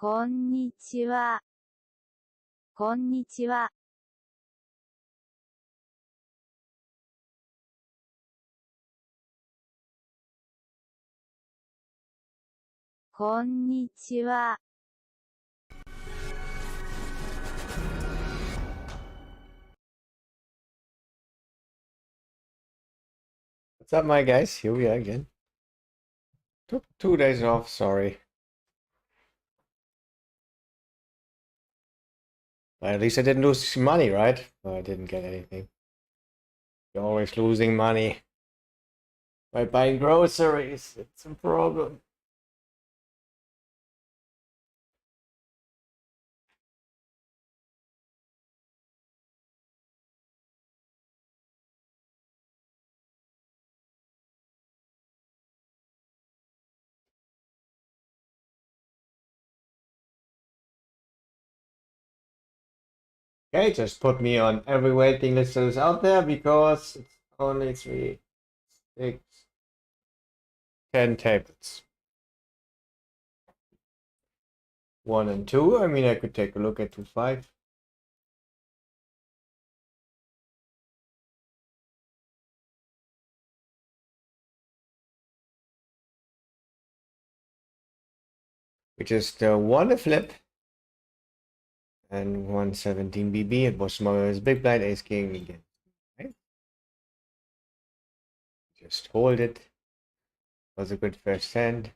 こんにちは。こんにちは。こんにちは。What's up, my guys? Here we are again. Took 2 days off, sorry. But at least I didn't lose money, right? No, I didn't get anything. You're always losing money by buying groceries. It's a problem. Okay, just put me on every waiting list that is out there because it's only 3, 6, 10 tables. 1 and 2. I mean, I could take a look at 2, 5. We just won a flip and 117 BB. It was Smother's big blind ace king again. Right? Just hold it. Was a good first hand.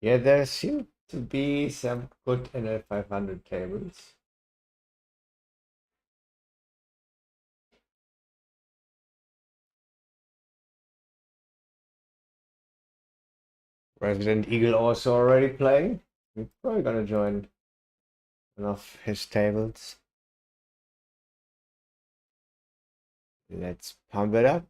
Yeah, there seem to be some good NL 500 tables. Resident Eagle also already playing. We're probably gonna join one of his tables. Let's pump it up.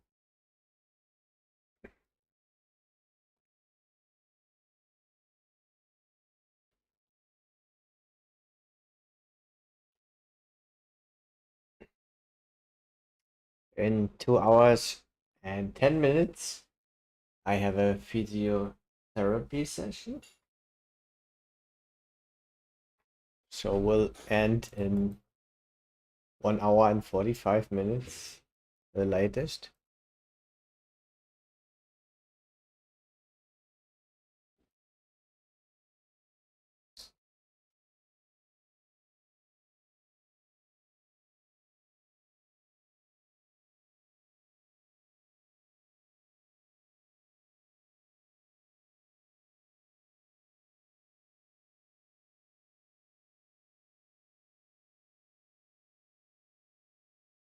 In 2 hours and 10 minutes, I have a physiotherapy session. So we'll end in 1 hour and 45 minutes, the latest.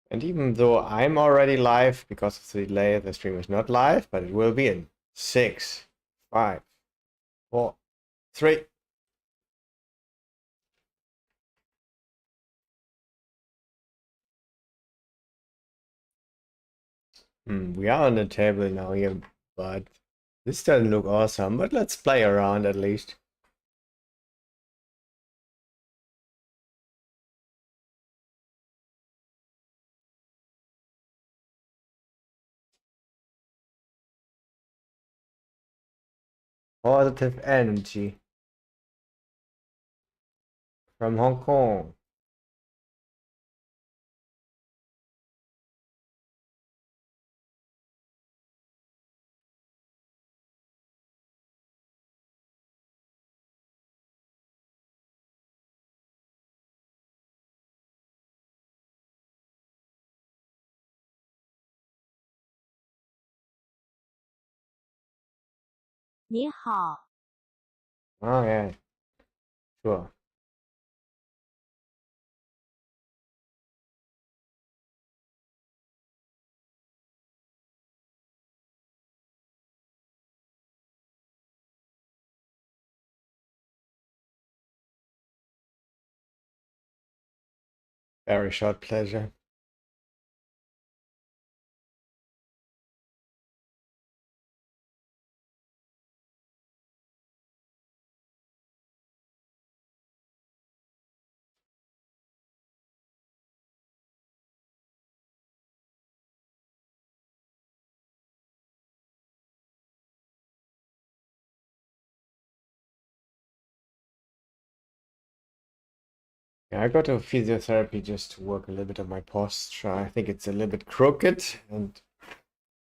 And even though I'm already live, because of the delay, the stream is not live, but it will be in 6, 5, 4, 3. We are on the table now here, but this doesn't look awesome, but let's play around at least. Positive energy from Hong Kong.你好。 Oh yeah, sure. Very short pleasure. Yeah, I go to physiotherapy just to work a little bit on my posture. I think it's a little bit crooked, and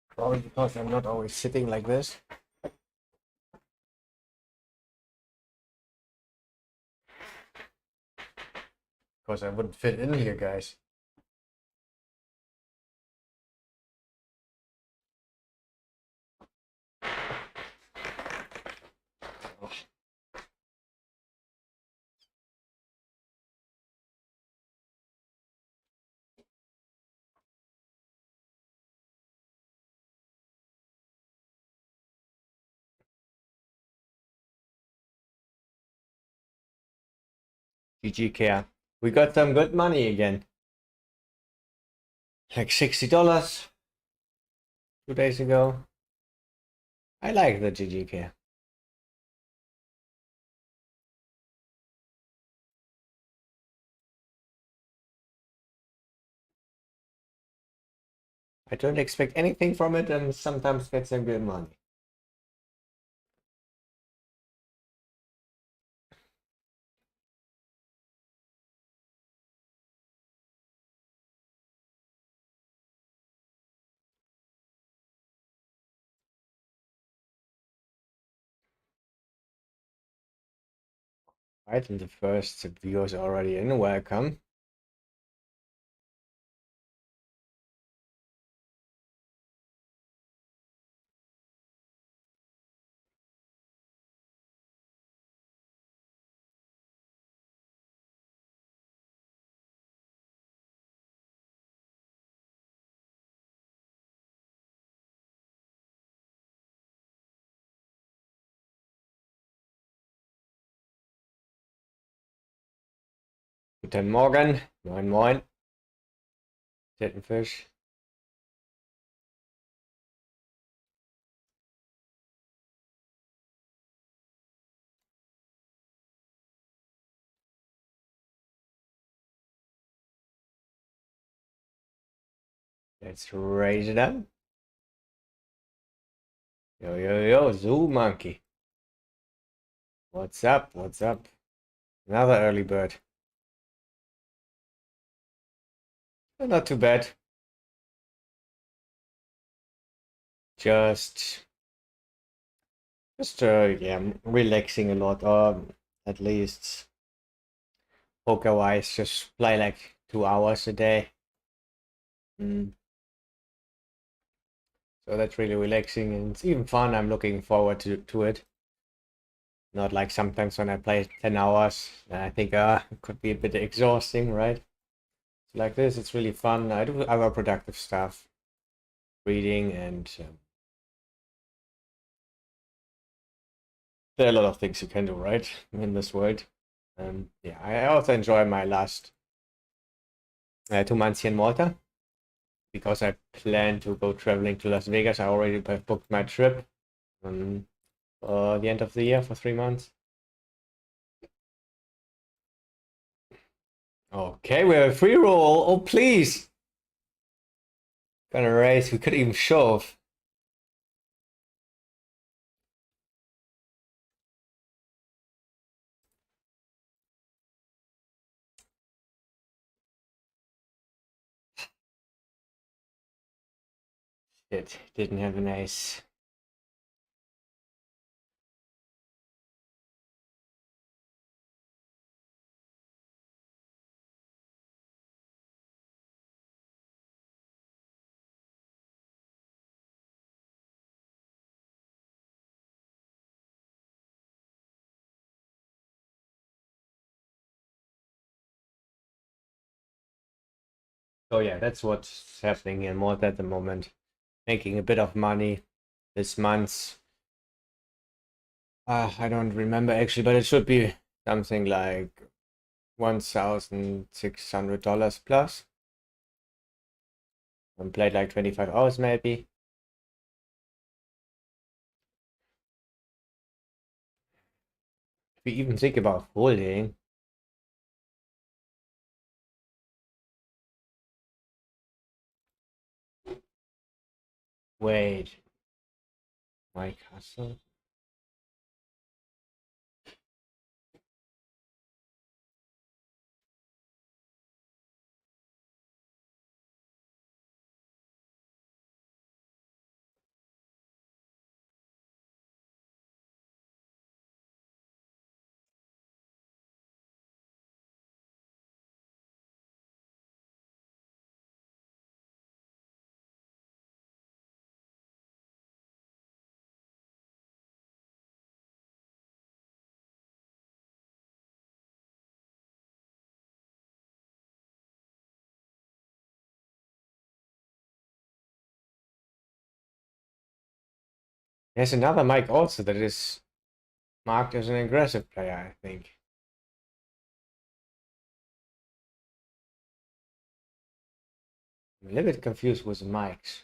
probably because I'm not always sitting like this. Because I wouldn't fit in here, guys. GG Care. We got some good money again. Like $60 2 days ago. I like the GG Care. I don't expect anything from it and sometimes get some good money. Right, and the first viewers already in. Welcome. Guten Morgen. Moin Moin. Tintenfisch. Let's raise it up. Yo, yo, yo, Zoo Monkey. What's up? What's up? Another early bird. Not too bad. Just, yeah, relaxing a lot, or at least poker-wise, just play like 2 hours a day. So that's really relaxing and it's even fun. I'm looking forward to it. Not like sometimes when I play 10 hours, I think it could be a bit exhausting, right? So like this, it's really fun. I do other productive stuff, reading, and there are a lot of things you can do, right, in this world. Yeah, I also enjoy my last 2 months here in Malta because I plan to go traveling to Las Vegas. I already booked my trip for the end of the year for 3 months. Okay, we have a free roll. Oh, please. Gonna raise. We could even shove. It didn't have an ace. So yeah, that's what's happening in Malta at the moment. Making a bit of money this month. I don't remember actually, but it should be something like $1,600 plus. And played like 25 hours maybe. If we even think about holding. Wait. My castle? There's another Mike also that is marked as an aggressive player, I think. I'm a little bit confused with the mics.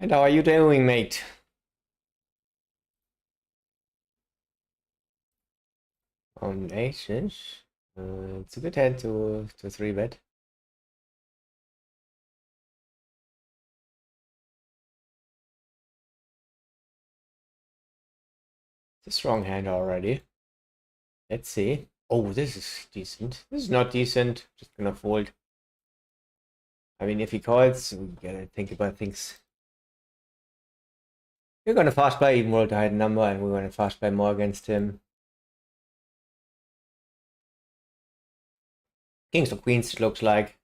And how are you doing, mate? On aces. It's a good hand to 3-bet. It's a strong hand already. Let's see. Oh, this is decent. This is not decent. Just gonna fold. I mean, if he calls, we gotta think about things. We're gonna fast play even roll the high number, and we're gonna fast play more against him. Kings or queens, it looks like.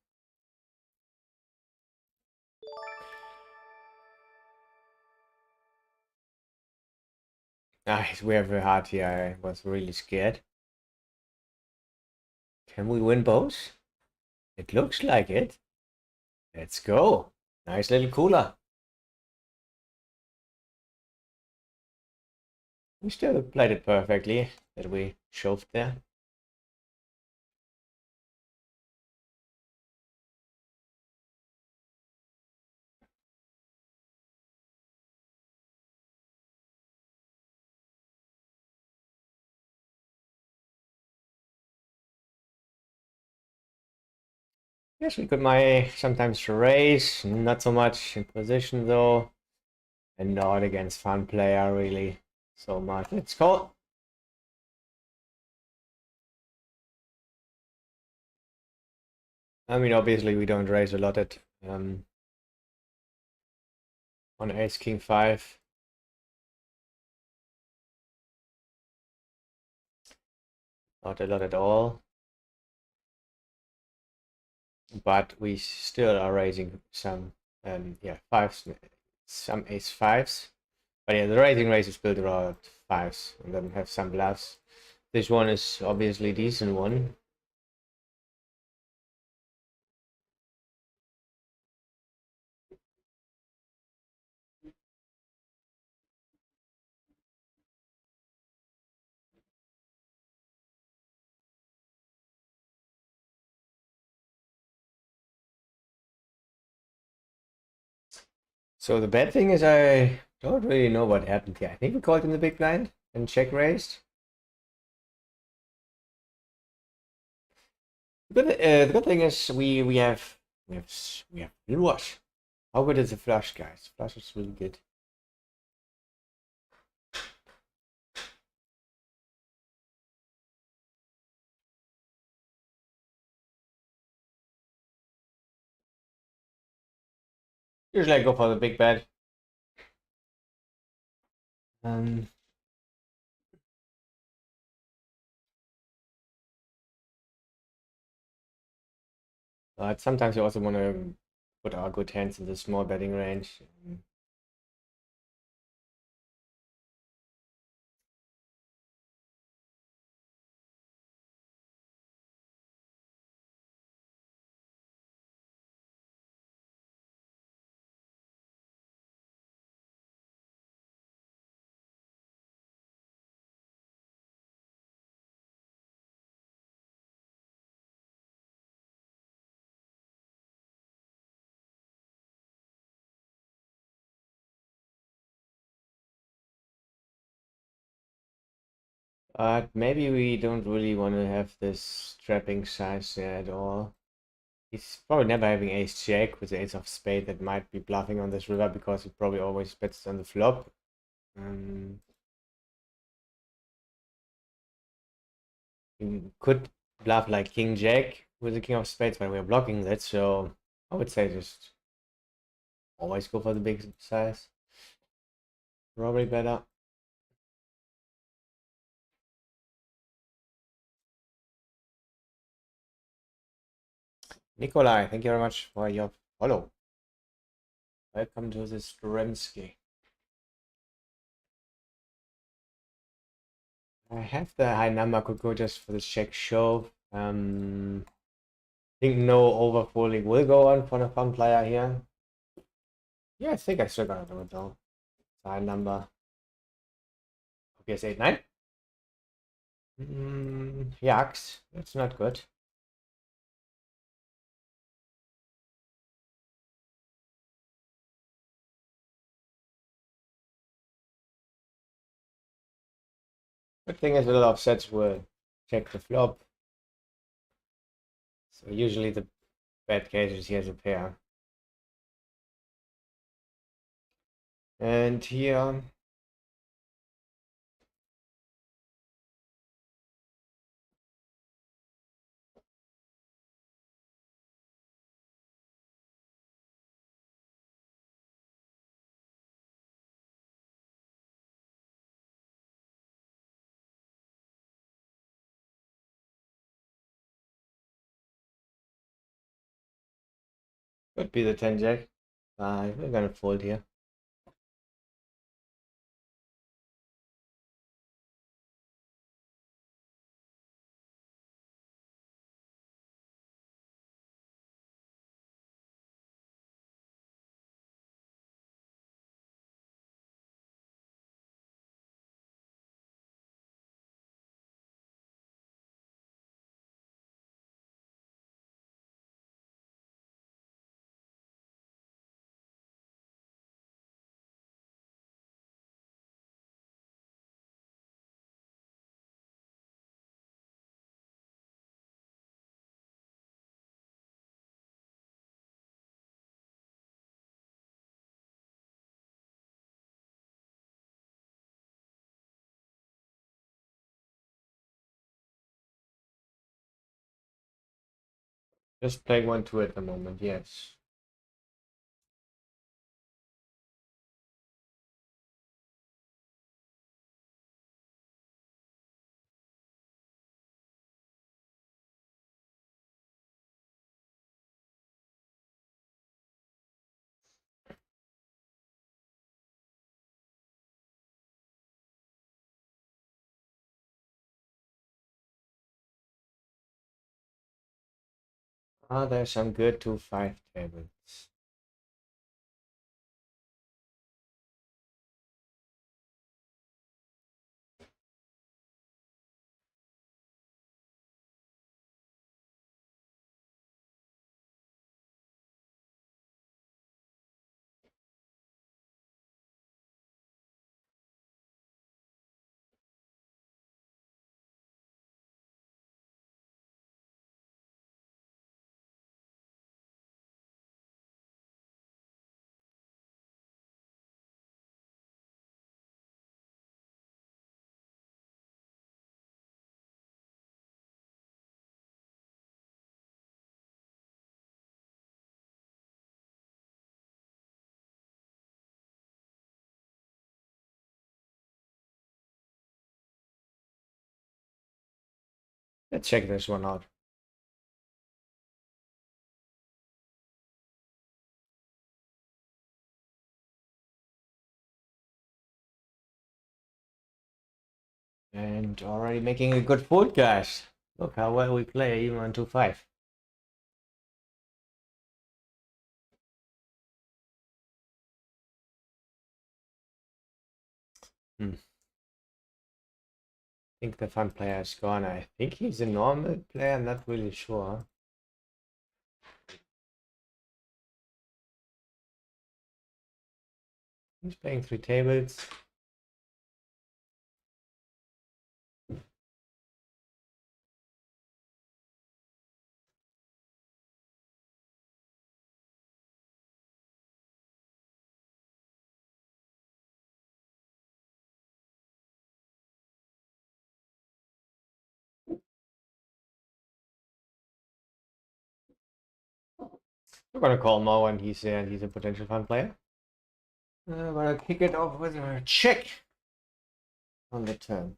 Nice, we have a hard here. I was really scared. Can we win both? It looks like it. Let's go. Nice little cooler. We still played it perfectly that we shoved there. Yes, we could my sometimes raise, not so much in position though, and not against fun player really so much. Let's call. I mean, obviously we don't raise a lot at on ace king 5. Not a lot at all. But we still are raising some yeah, fives, some ace 5s. But yeah, the raising race is built around 5s and then have some bluffs. This one is obviously a decent one. So the bad thing is I don't really know what happened here. I think we called in the big blind and check raised. The good thing is we have little wash. How good is the flush, guys? Flush is really good. Usually I go for the big bet. Um, But sometimes you also want to put our good hands in the small betting range. But maybe we don't really want to have this trapping size there at all. He's probably never having ace jack with the ace of spade that might be bluffing on this river because he probably always bets on the flop. You could bluff like king jack with the king of spades, but we're blocking that, so I would say just always go for the big size. Probably better. Nikolai, thank you very much for your follow. Welcome to this Stremsky. I have the high number, could go just for the check show. I think no overfolding will go on for the fun player here. Yeah, I think I still gotta do it though. High number. Okay, it's 8-9. Yaks, that's not good. Good thing is a lot of sets will check the flop. So usually the bad case is he has a pair. And here could be the 10 jack. We're gonna fold here. Just playing 1-2 at the moment, yes. There's some good 2-5 tables. Let's check this one out. And already making a good fold, guys. Look how well we play, even on 2-5. I think the fun player is gone. I think he's a normal player, I'm not really sure. He's playing 3 tables. We're gonna call Mo, and he's a potential fun player. I'm gonna kick it off with a check on the turn.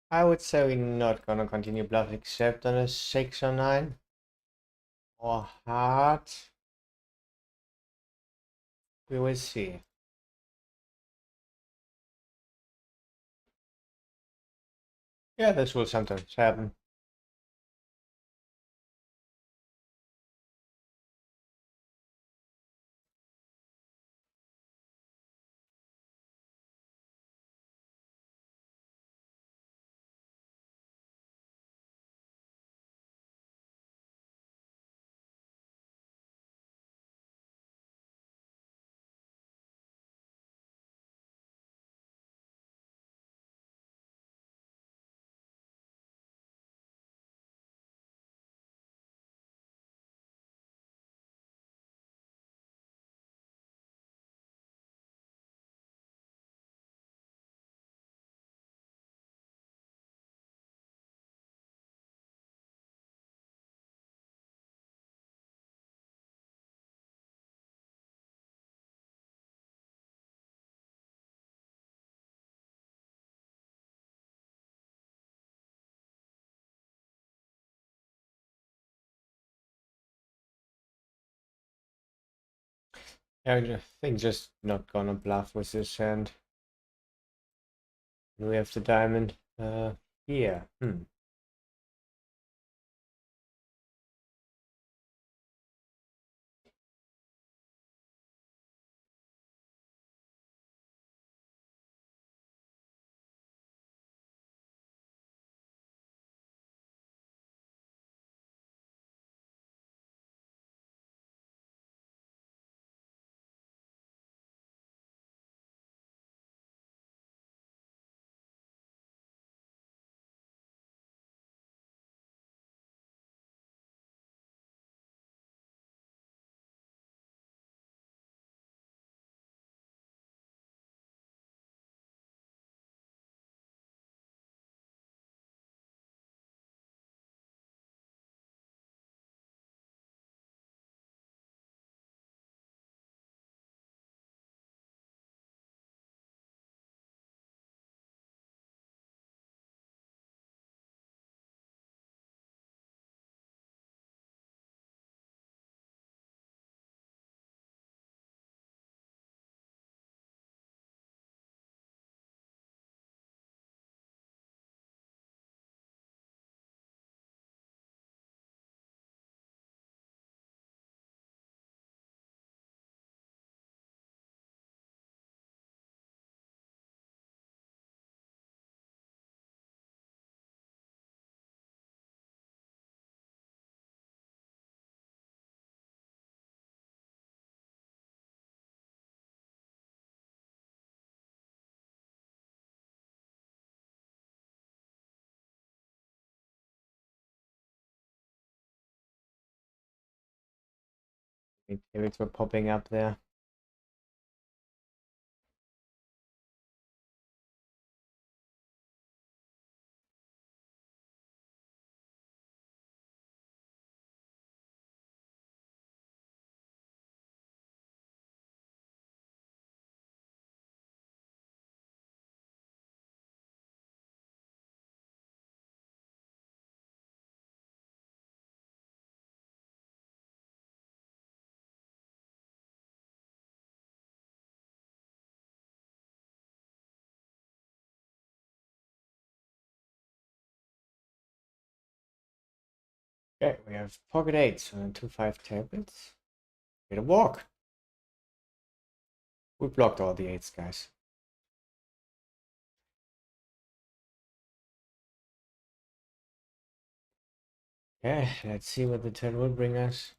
I would say we're not gonna continue bluff except on a 6 or 9. Or heart. We will see. Yeah, this will sometimes happen. I think just not gonna bluff with this hand. We have the diamond here. Tables were popping up there. Okay, we have pocket eights and 2-5 tables. Get a walk. We blocked all the eights, guys. Okay, let's see what the turn will bring us.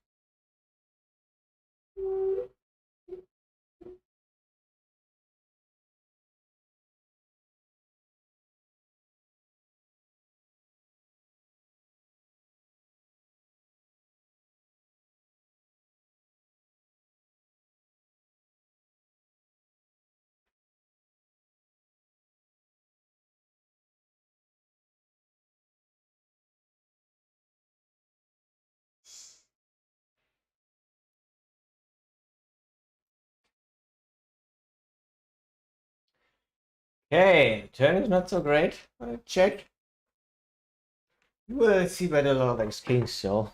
Okay, turn is not so great. Check. We'll see by the Lord X King, so.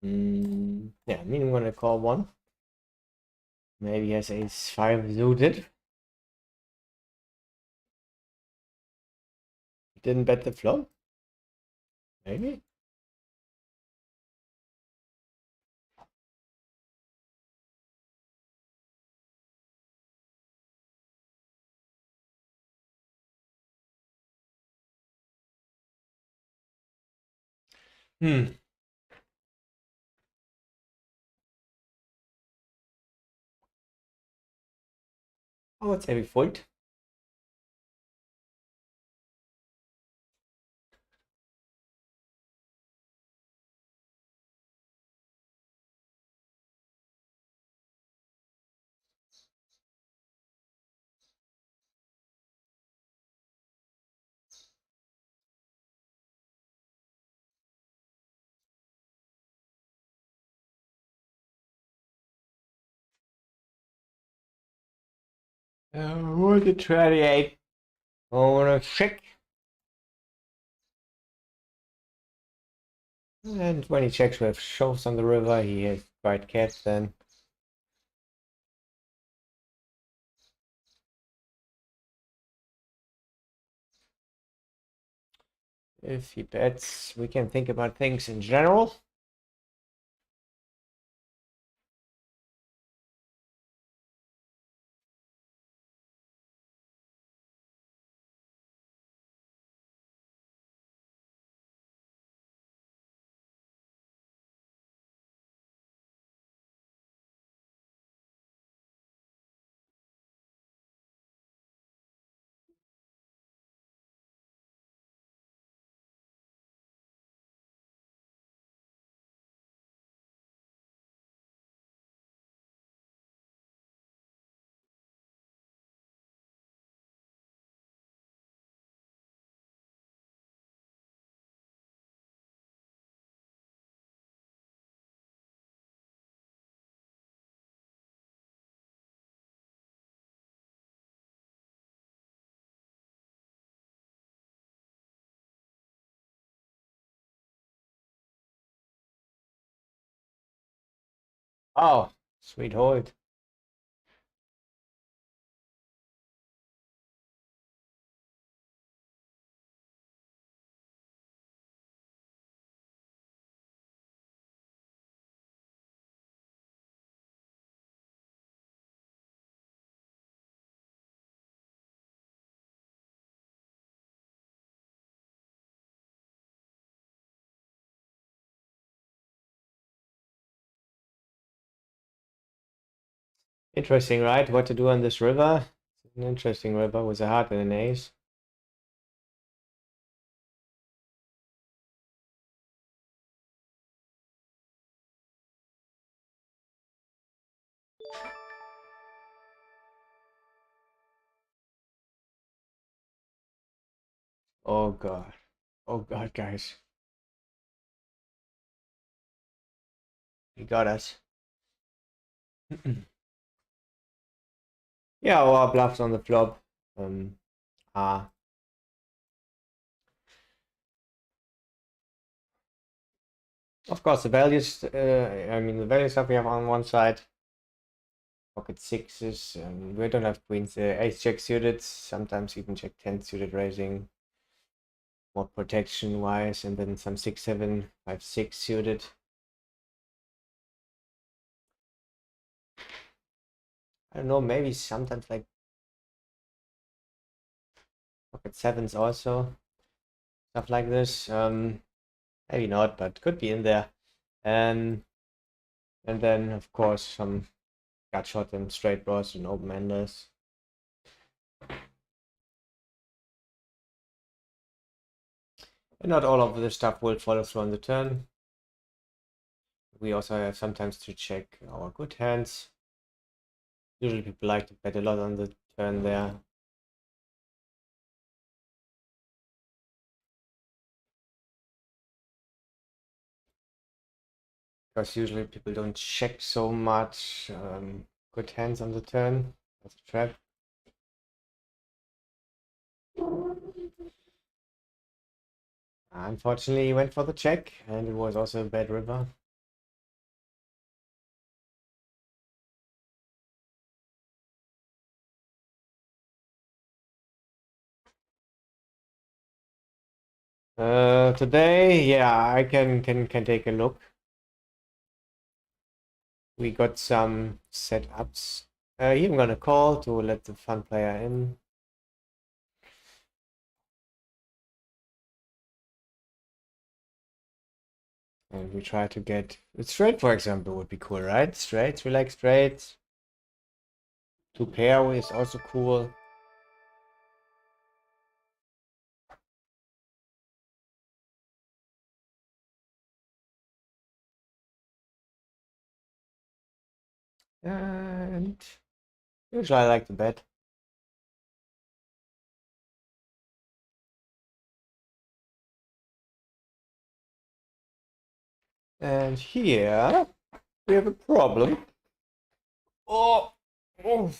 Yeah, I mean, I'm gonna call one. Maybe he has ace-5 suited. Didn't bet the flop. Maybe. Hmm. Oh, it's heavy fold. With the 28. I wanna check. And when he checks with shoves on the river, he has quite cats then. If he bets, we can think about things in general. Oh, sweet hold. Interesting, right? What to do on this river? It's an interesting river with a heart and an ace. Oh god. Oh god, guys. He got us. Yeah, our bluffs on the flop are of course the values. I mean the value stuff we have on one side. Pocket sixes. We don't have queens. Ace jack suited. Sometimes even jack 10 suited raising. More protection wise, and then some 6 7 5 6 suited. I don't know. Maybe sometimes like pocket sevens also. Stuff like this. Maybe not, but could be in there. And then of course some gut shot and straight draws and open enders. And not all of this stuff will follow through on the turn. We also have sometimes to check our good hands. Usually people like to bet a lot on the turn there. Because usually people don't check so much good hands on the turn. That's a trap. Unfortunately, he went for the check, and it was also a bad river. Today, yeah, I can take a look. We got some setups. Here I'm gonna call to let the fun player in. And we try to get straight, for example, would be cool, right? Straights, we like straights. Two pair is also cool. And usually I like to bet. And here we have a problem. Oh, oh.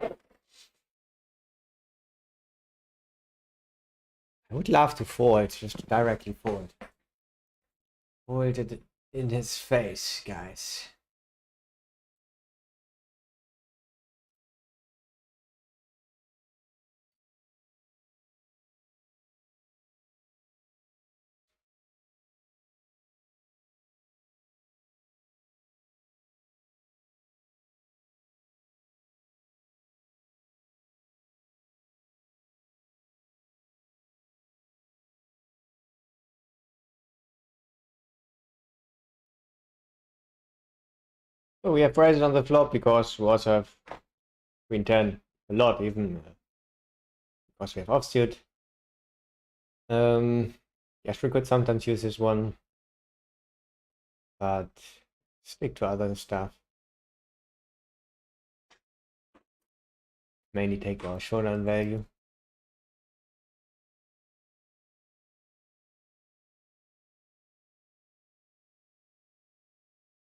I would love to fold, just directly fold. Fold it in his face, guys. So we have prizes on the flop because we also have queen 10, a lot even, because we have offsuit. Yes, we could sometimes use this one, but stick to other stuff. Mainly take our showdown value.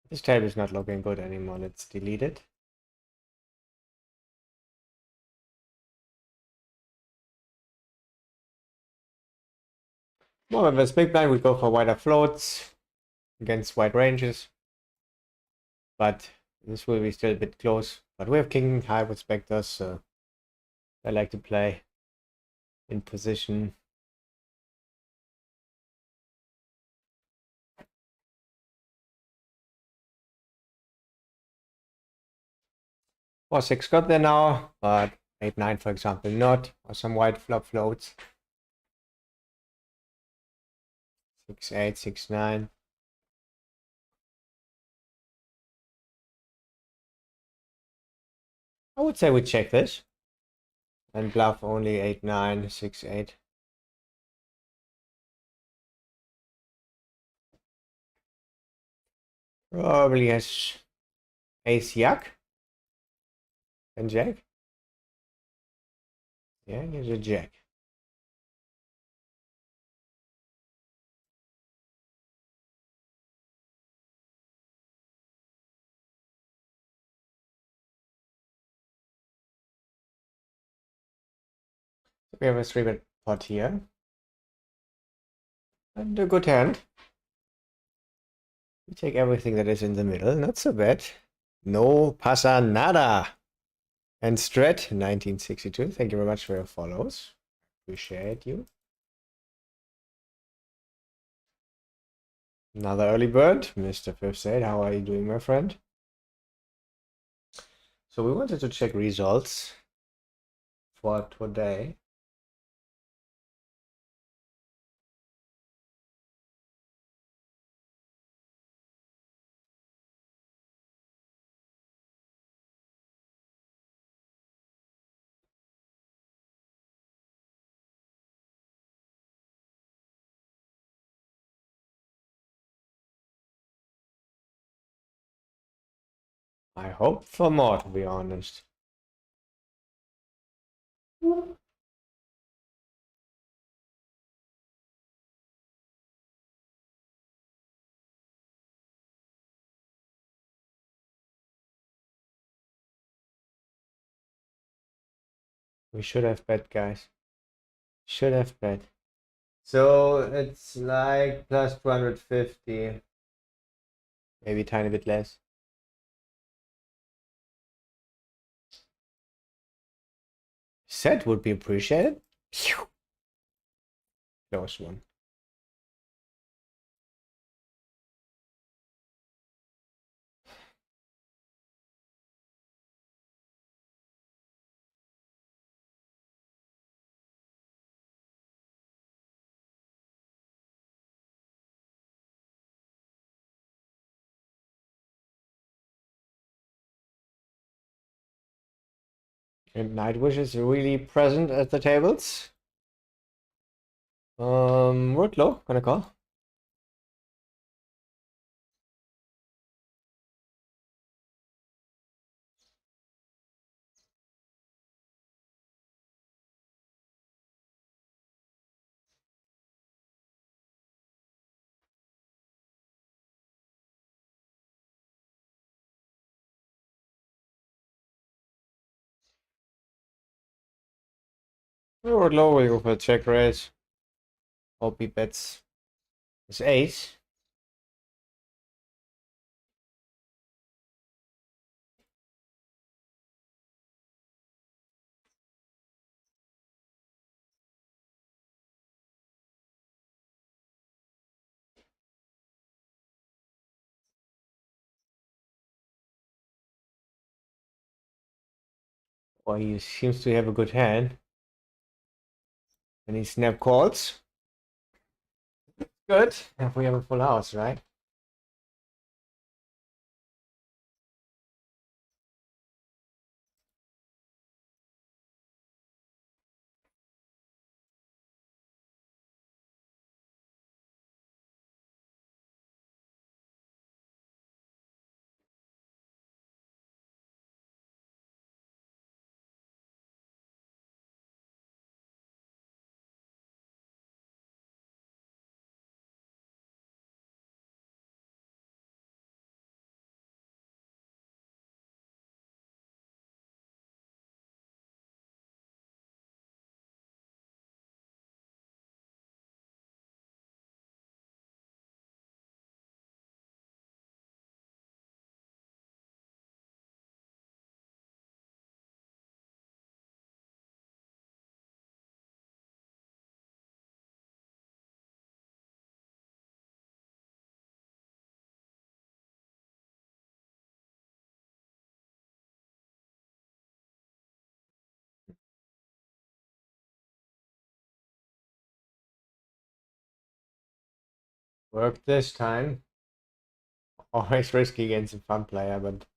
This table is not looking good anymore. Let's delete it. Well, with this big blind, we go for wider floats against wide ranges. But this will be still a bit close. But we have king high with specters, so I like to play in position. Or 6 got there now, but 8-9 for example not, or some wide flop floats. 6-8, 6-9. I would say we check this and bluff only 8-9, 6-8. Probably has Ace Jack. And Jack. Yeah, here's a Jack. So we have a 3-bet pot here. And a good hand. We take everything that is in the middle. Not so bad. No pasa nada. And Strat 1962. Thank you very much for your follows. Appreciate you. Another early bird. Mr. Fifth said, how are you doing, my friend? So we wanted to check results for today. I hope for more, to be honest. We should have bet, guys. Should have bet. So it's like plus 250. Maybe a tiny bit less. Set would be appreciated. Phew. Close one. And Nightwish is really present at the tables. Word low, gonna call. Word low, we go for a check raise. Hope he bets his ace. Or he seems to have a good hand. And he snap calls. Good. If we have a full house, right? Worked this time. Always risky against a fun player, but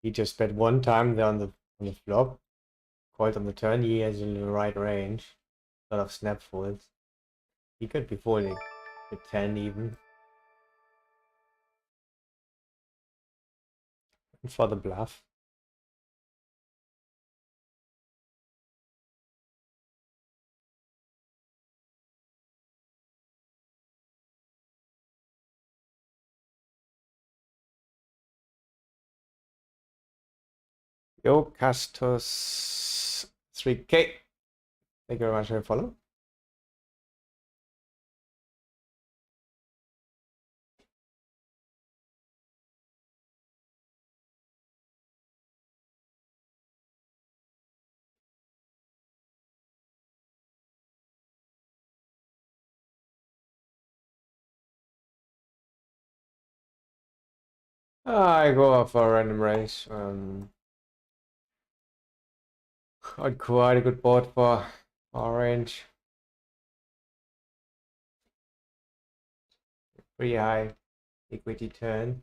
he just bet one time there on the flop. Called on the turn. He has in the right range. A lot of snap folds. He could be folding with 10 even. for the bluff. Yo, Castus 3K. Thank you very much for your follow. I go for a random race. Got quite a good board for orange. Pretty high equity turn.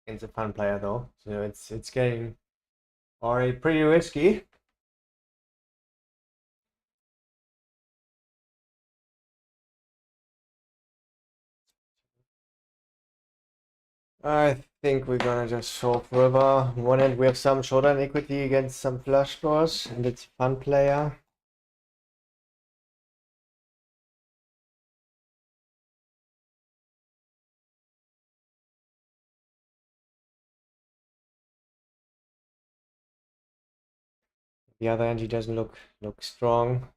It's a fun player though, so it's getting already pretty risky. I think we're gonna just shove river. On one hand, we have some showdown equity against some flush draws, and it's a fun player. The other hand, he doesn't look strong.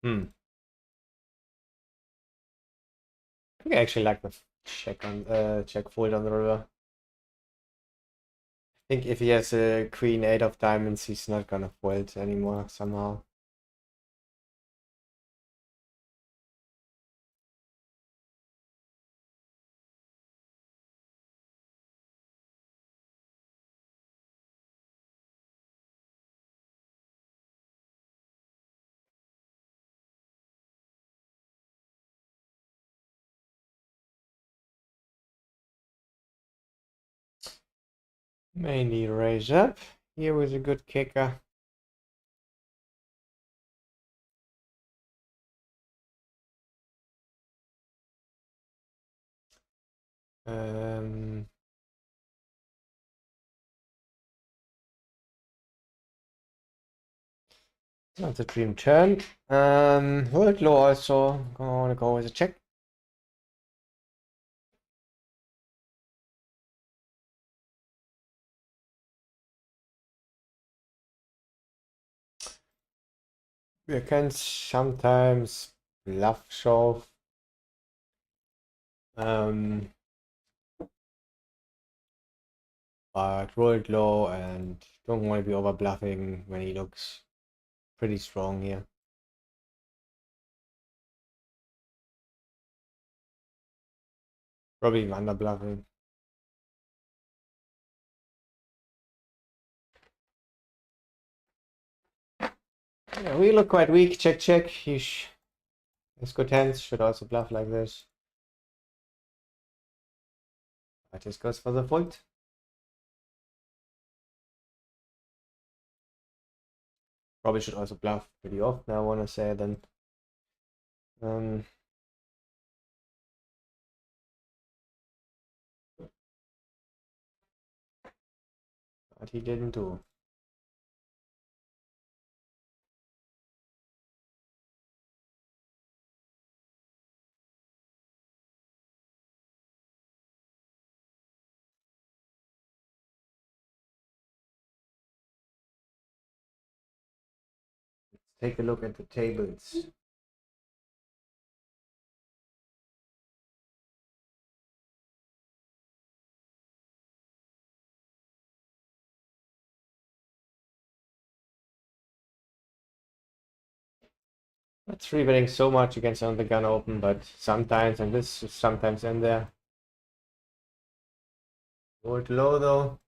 I think I actually like the check fold on the river. I think if he has a queen 8 of diamonds, he's not gonna fold anymore somehow. Mainly raise up. Here was a good kicker. Not a dream turn. World low also. Gonna go with a check. We can sometimes bluff shove. But rolled low and don't want to be over bluffing when he looks pretty strong here. Probably under bluffing. Yeah, we look quite weak. Check, check. His good hands should also bluff like this. But this goes for the fold. Probably should also bluff pretty often, I want to say then. But he didn't do. Let's take a look at the tables. Not three betting so much against on the gun open, but sometimes, and this is sometimes in there. Hold low though.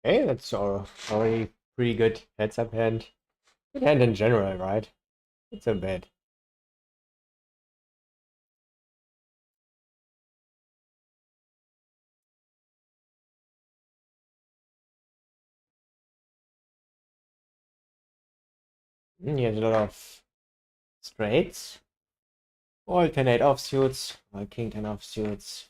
Okay, that's already pretty good heads up hand. Good hand in general, right? It's a bad. He has a lot of straights. Alternate offsuits, king 10 offsuits.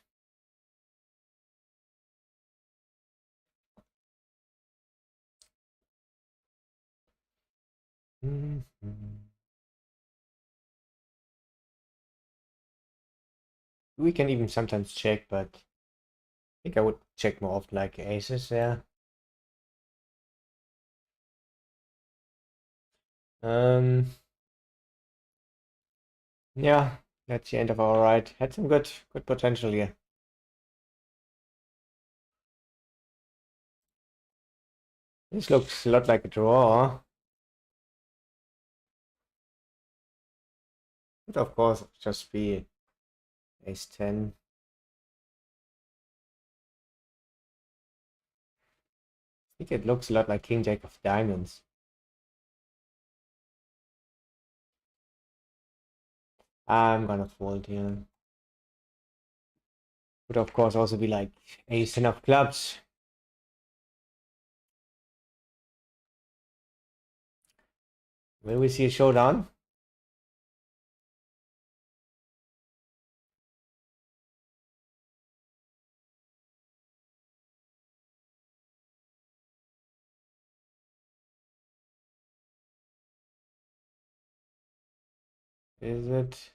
We can even sometimes check, but I think I would check more often like aces there. Yeah, that's the end of our ride. Had some good potential here. This looks a lot like a draw. Could of course just be ace 10. I think it looks a lot like king jack of diamonds. I'm gonna fold here. Could of course also be like ace 10 of clubs. Will we see a showdown? Is it?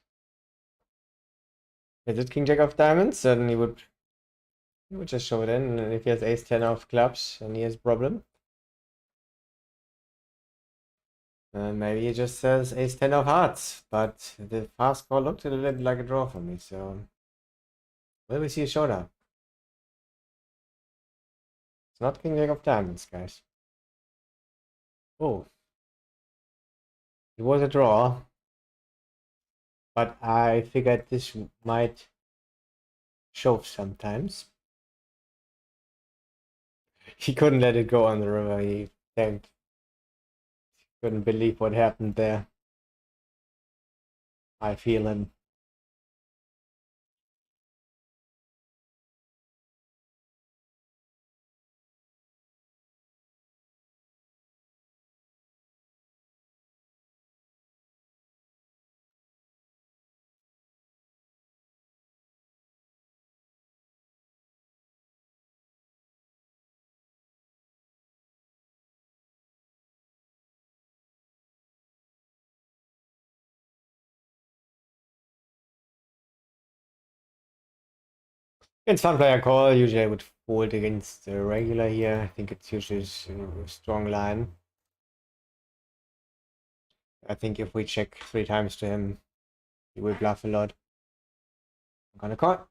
Is it king jack of diamonds? Then he would just show it in. And if he has ace 10 of clubs, then he has a problem. Maybe he just says ace 10 of hearts, but the fast call looked a little bit like a draw for me, so will we see a showdown? It's not king jack of diamonds, guys. Oh, it was a draw, but I figured this might show sometimes. He couldn't let it go on the river. He tanked. Couldn't believe what happened there. I feel him. Against fun player call, usually I would fold against the regular here. I think it's usually a strong line. I think if we check 3 times to him, he will bluff a lot. I'm gonna call.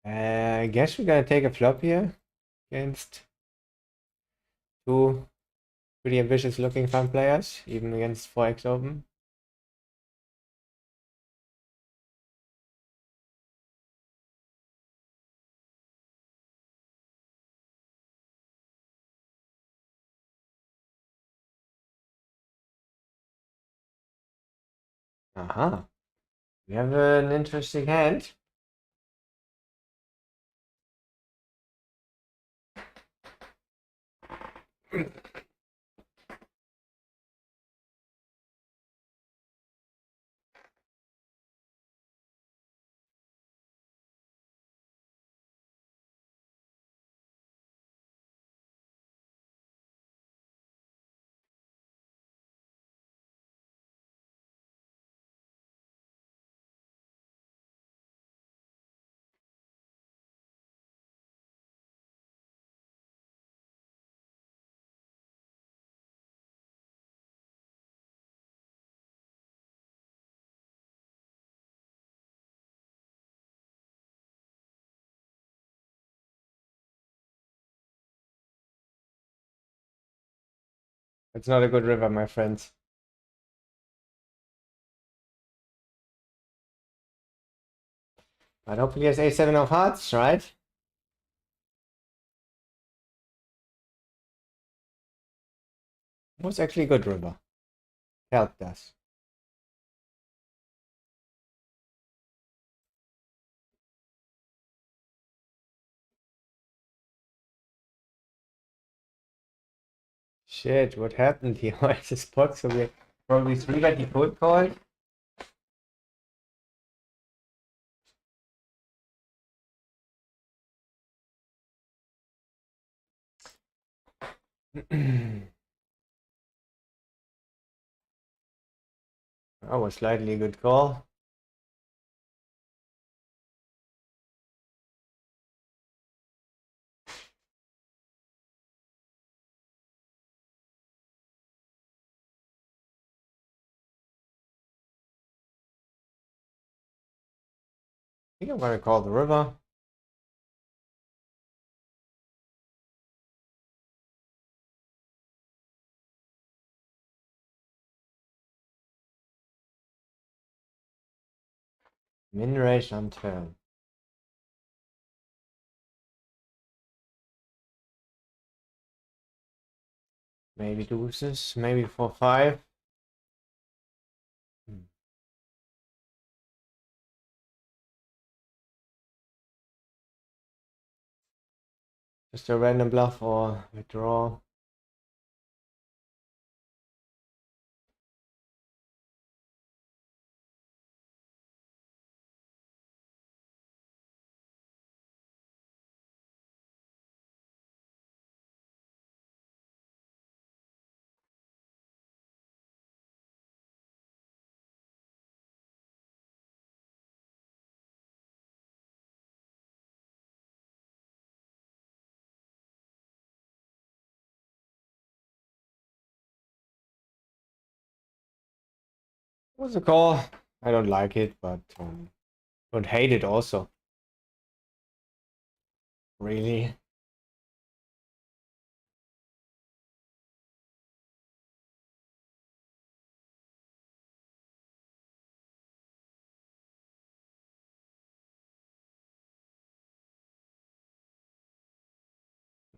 I guess we're gonna take a flop here against two pretty ambitious looking fun players, even against 4x open. Aha. We have an interesting hand. It's not a good river, my friends. But hopefully it's A7 of hearts, right? It was actually a good river. Helped us. Shit, what happened here? Why is this pot so weird? Probably 3-bet he could call. That was slightly a good call. I think I'm gonna call the river. Min raise on turn. Maybe deuces, maybe 4-5. Just a random bluff or withdraw. What's a call? I don't like it, but don't hate it also. Really?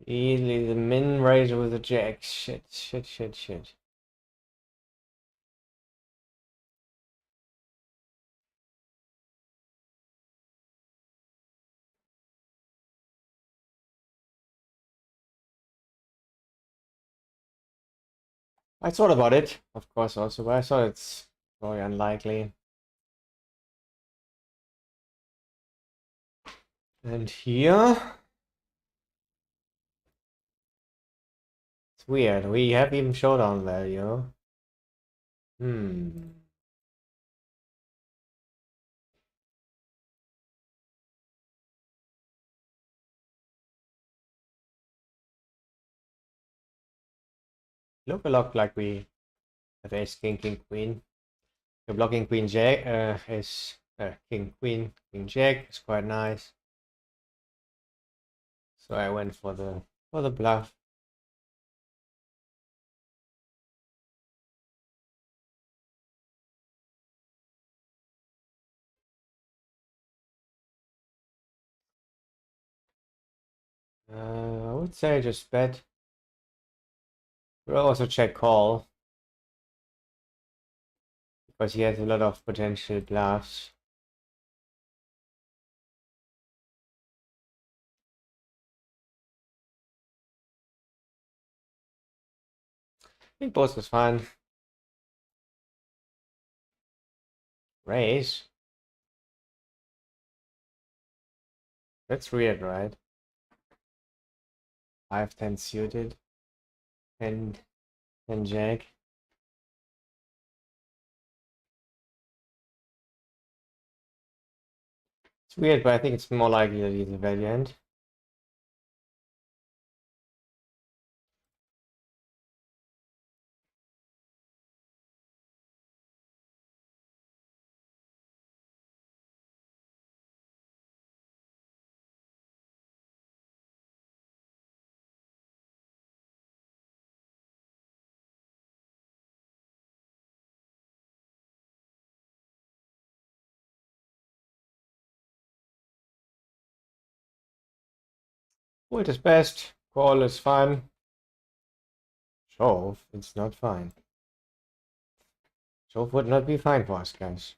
Easily the min raiser with a jack. Shit, shit, shit, shit. I thought about it, of course, also, but I thought it's very unlikely. And here, it's weird. We have even showdown value. Look a lot like we have ace, king, king, queen. You're blocking queen, jack, is king, queen, king, jack. It's quite nice. So I went for the bluff. I would say just bet. We'll also check call because he has a lot of potential bluffs. I think both was fine. Raise. That's weird, right? 5-10 suited and jack. It's weird, but I think it's more likely that he's a value end. Fold is best. Call is fine. Shove, it's not fine. Shove would not be fine for us, guys.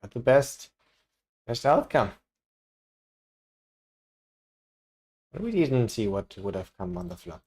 Got the best outcome. But we didn't see what would have come on the flop.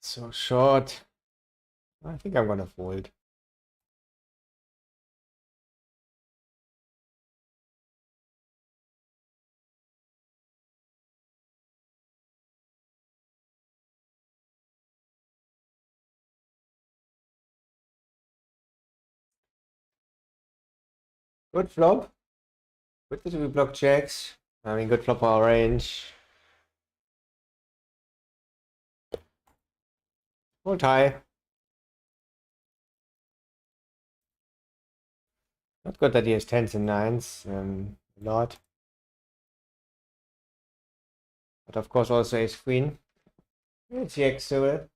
So short. I think I'm gonna fold. Good flop. Good that we block checks. I mean, good flop for our range. Fold high. Not good that he has tens and nines. A lot. But of course also ace queen. It's X to it.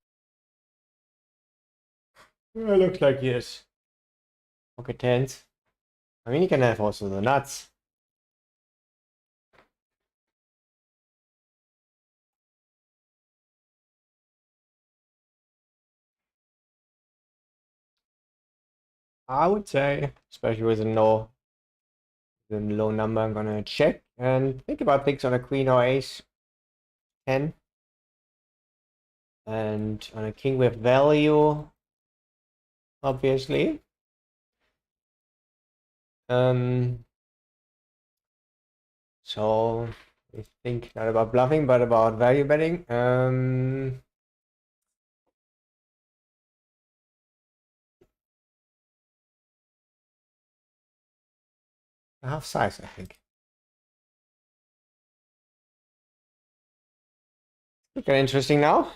Yeah, looks like he is. Pocket tens. I mean, he can have also the nuts. I would say, especially with a low number, I'm gonna check and think about things on a queen or ace 10. And on a king with value, obviously. So I think not about bluffing, but about value betting. Half size, I think. Looking interesting now.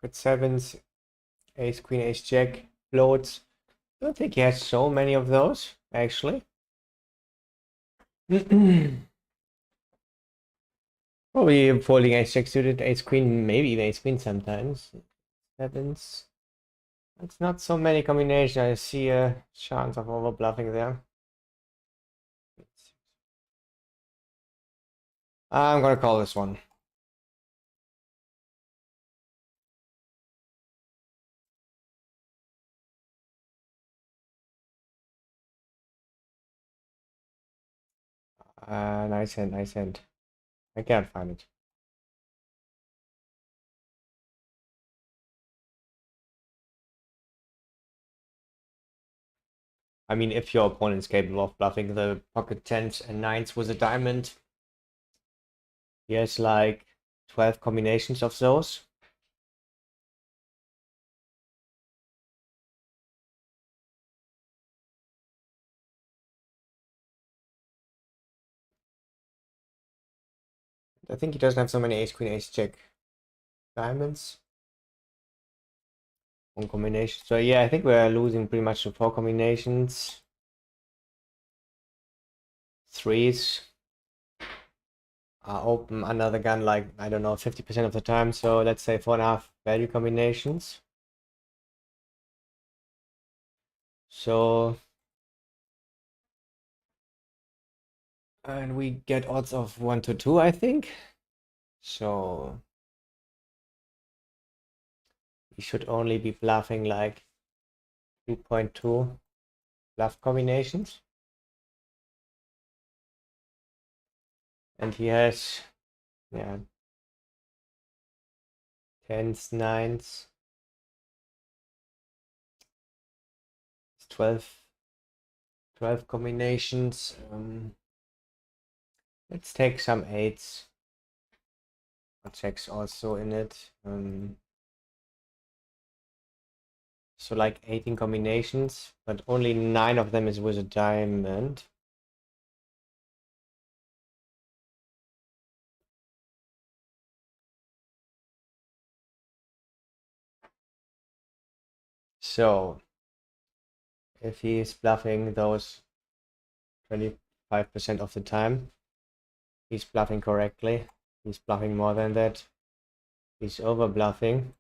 Pocket sevens, ace, queen, ace, jack, floats. Don't think he has so many of those, actually. Probably folding ace, jack suited, ace, queen, maybe even ace, queen sometimes. Sevens. It's not so many combinations. I see a chance of over bluffing there. I'm gonna call this one. Nice hand, nice hand. I can't find it. I mean, if your opponent's capable of bluffing the pocket tens and nines with a diamond, he has like 12 combinations of those. I think he doesn't have so many ace, queen, ace, jack diamonds. One combination. So yeah, I think we're losing pretty much to 4 combinations. Threes are open under the gun like, I don't know, 50% of the time. So let's say 4.5 value combinations. So, and we get odds of 1 to 2, I think. So we should only be bluffing like 2.2 bluff combinations. And he has, yeah, tens, nines, 12 combinations. Let's take some eights or checks also in it. So like 18 combinations, but only 9 of them is with a diamond. So if he is bluffing those 25% of the time, he's bluffing correctly. He's bluffing more than that. He's over bluffing.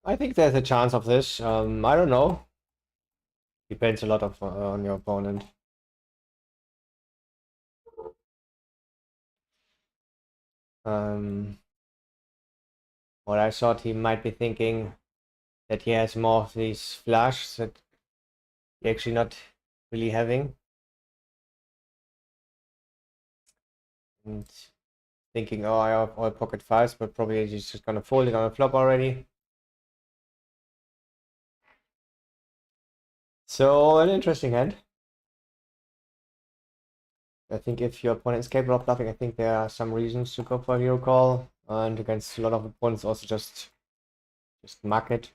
I think there's a chance of this. I don't know. Depends a lot on your opponent. What I thought he might be thinking that he has more of these flush that he actually not really having. And thinking, oh, I have all pocket fives, but probably he's just gonna fold it on a flop already. So an interesting hand. I think if your opponent is capable of bluffing, I think there are some reasons to go for a hero call, and against a lot of opponents also just mark it.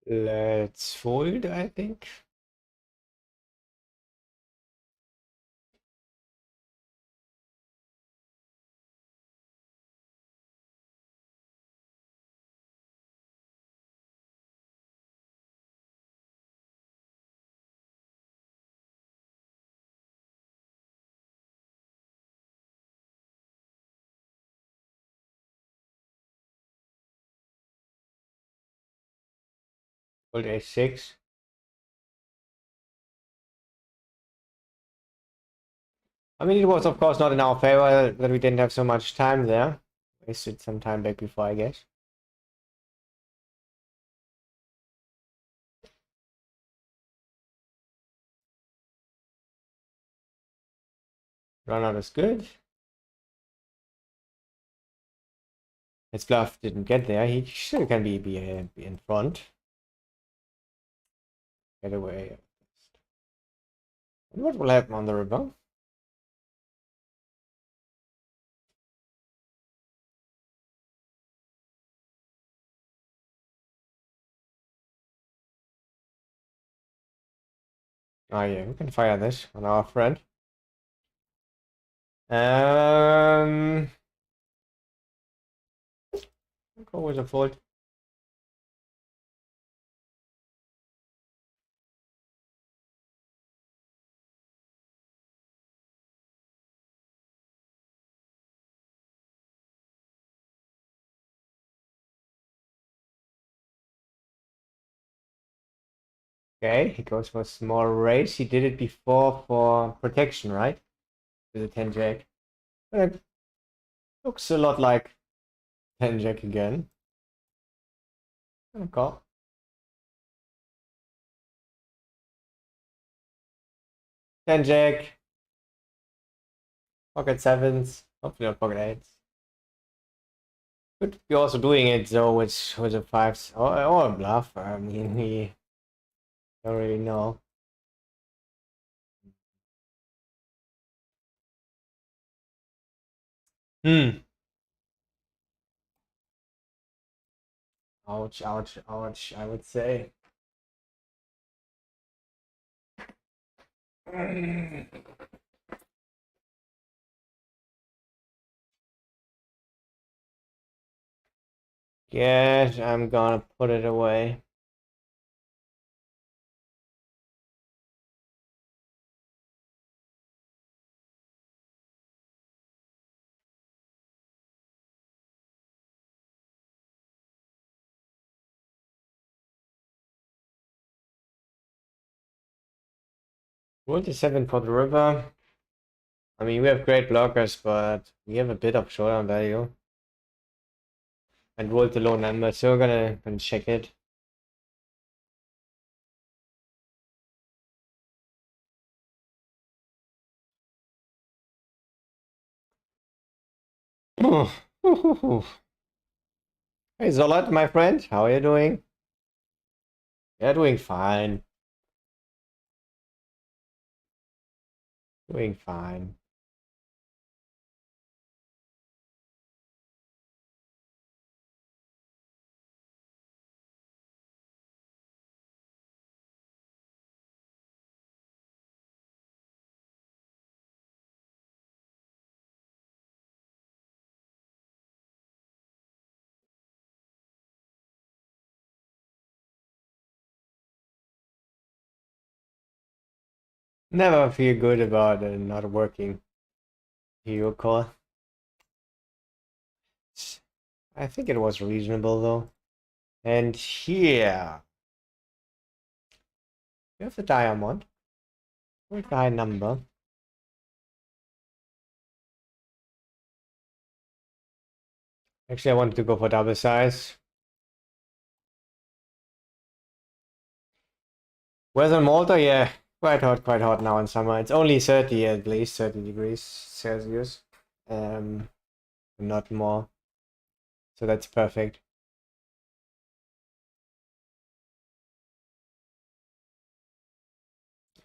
Let's fold, I think. Fold a6. I mean, it was of course not in our favor that we didn't have so much time there. Wasted some time back before, I guess. Run out is good. His bluff didn't get there. He still can be in front. Get away. And what will happen on the river? Oh yeah, we can fire this on our friend. Go with a fold. Okay, he goes for a small raise. He did it before for protection, right? With a 10 jack. But it looks a lot like 10 jack again. Call. 10 jack. Pocket sevens. Hopefully not pocket eights. Could be also doing it though with a fives or a bluff. I mean, he don't really know. Ouch, ouch, ouch, I would say. Yes, I'm gonna put it away. Route is 7 for the river. I mean, we have great blockers, but we have a bit of showdown value. And rolled the low number, so we're gonna check it. Hey Zolat, my friend, how are you doing? Yeah, doing fine. Doing fine. Never feel good about not working hero call. I think it was reasonable though. And here we have the diamond with the high number. Actually, I wanted to go for double size. Weather in Malta, yeah, quite hot now in summer. It's only 30 at least, 30 degrees Celsius. Not more. So that's perfect.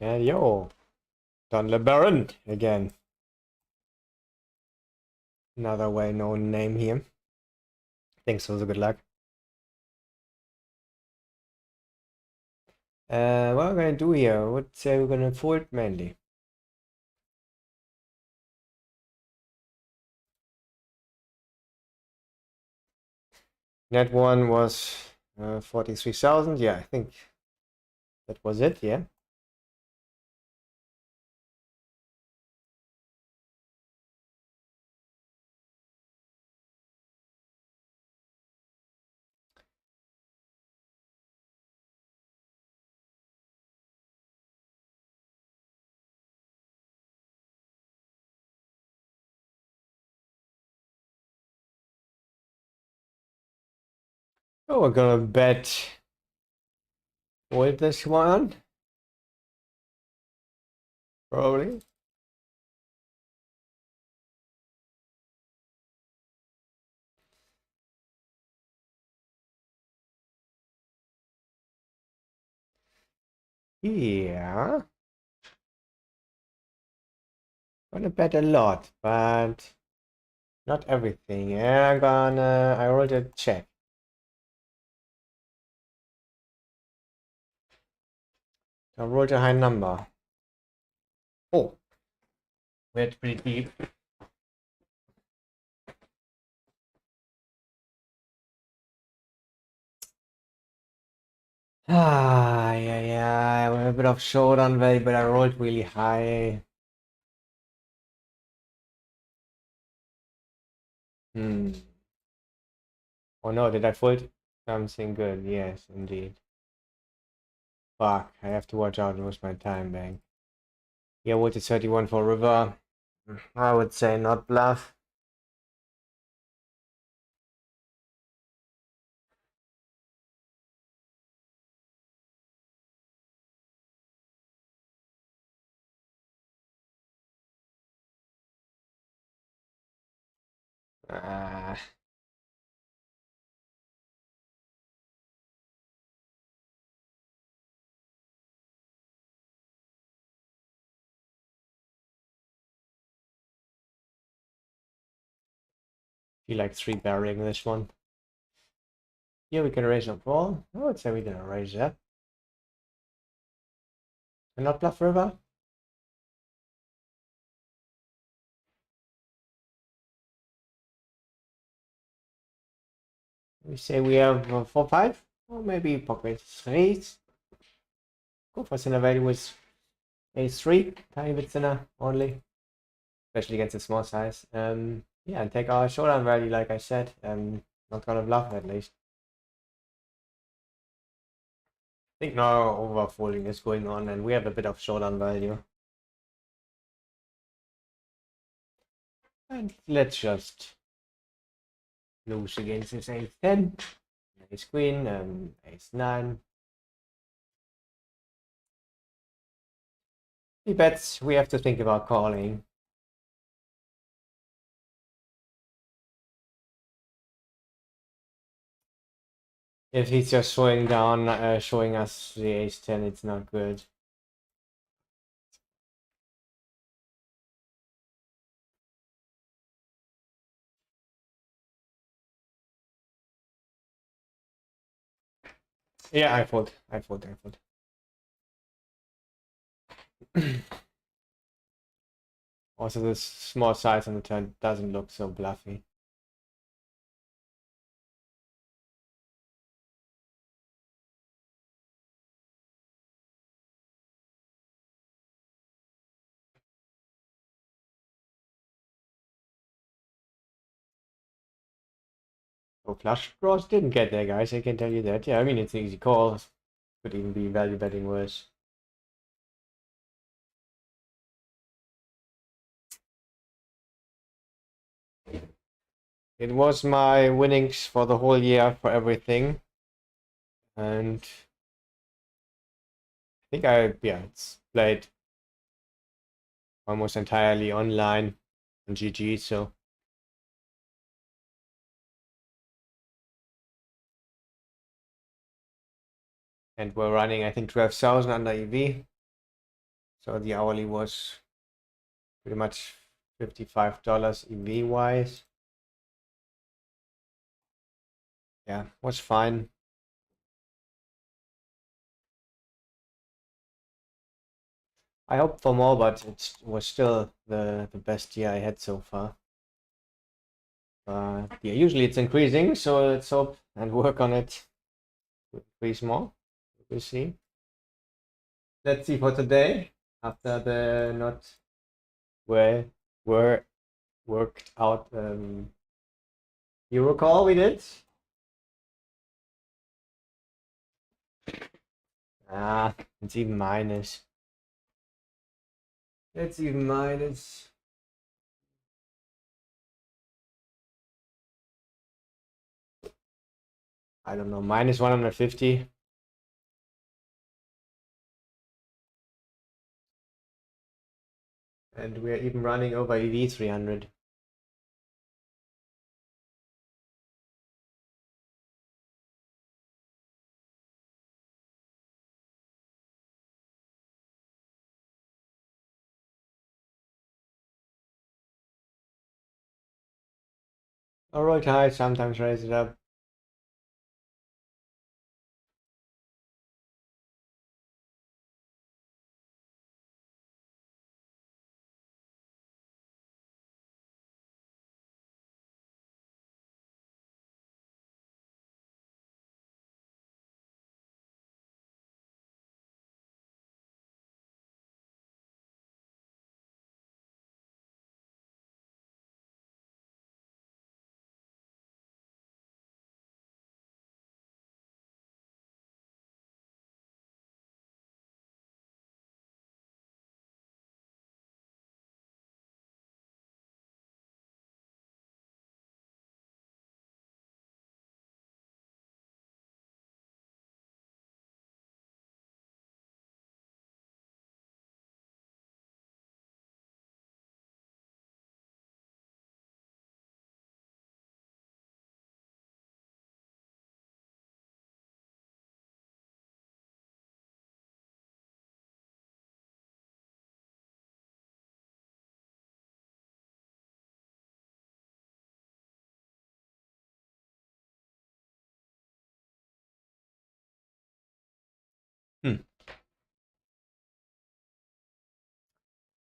And yo, Don LeBaron again. Another well-known name here. Thanks for the good luck. What we're gonna do here? I would say we're gonna fold mainly. Net one was 43,000. Yeah, I think that was it. Yeah. Oh, we're gonna bet with this one. Probably. Yeah. Gonna bet a lot, but not everything. Yeah, I rolled a check. I rolled a high number. Oh, went pretty deep. Yeah. I have a bit of showdown value, but I rolled really high. Hmm. Oh no, did I fold something good? Yes, indeed. Fuck, I have to watch out and lose my time bank. Yeah, what is 31 for river? I would say not bluff. Ah, feel like three barreling this one. Yeah, we can raise up all. I would say we can raise that. And not bluff river. We say we have 4-5, or maybe pocket 3. Go for center value with a3, tiny bit thinner only, especially against a small size. Yeah, and take our showdown value, like I said. Not gonna bluff at least. I think now overfolding is going on, and we have a bit of showdown value. And let's just lose against this ace-10, ace-queen, ace-9. He bets, we have to think about calling. If he's just showing down, showing us the ace-10, it's not good. Yeah, I fold. Also, this small size on the turn doesn't look so bluffy. Oh, flush draws didn't get there, guys. I can tell you that. Yeah, I mean, it's an easy call. Could even be value betting worse. It was my winnings for the whole year for everything. And I think it's played almost entirely online on GG, so. And we're running, I think, 12,000 under EV. So the hourly was pretty much $55 EV wise. Yeah, was fine. I hoped for more, but it was still the best year I had so far. Yeah, usually it's increasing, so let's hope and work on it to increase more. We'll see. Let's see for today. After the not well worked out Euro call we did. It's even minus. It's even minus. I don't know, minus 150. And we're even running over EV 300. Alright, high, sometimes raise it up.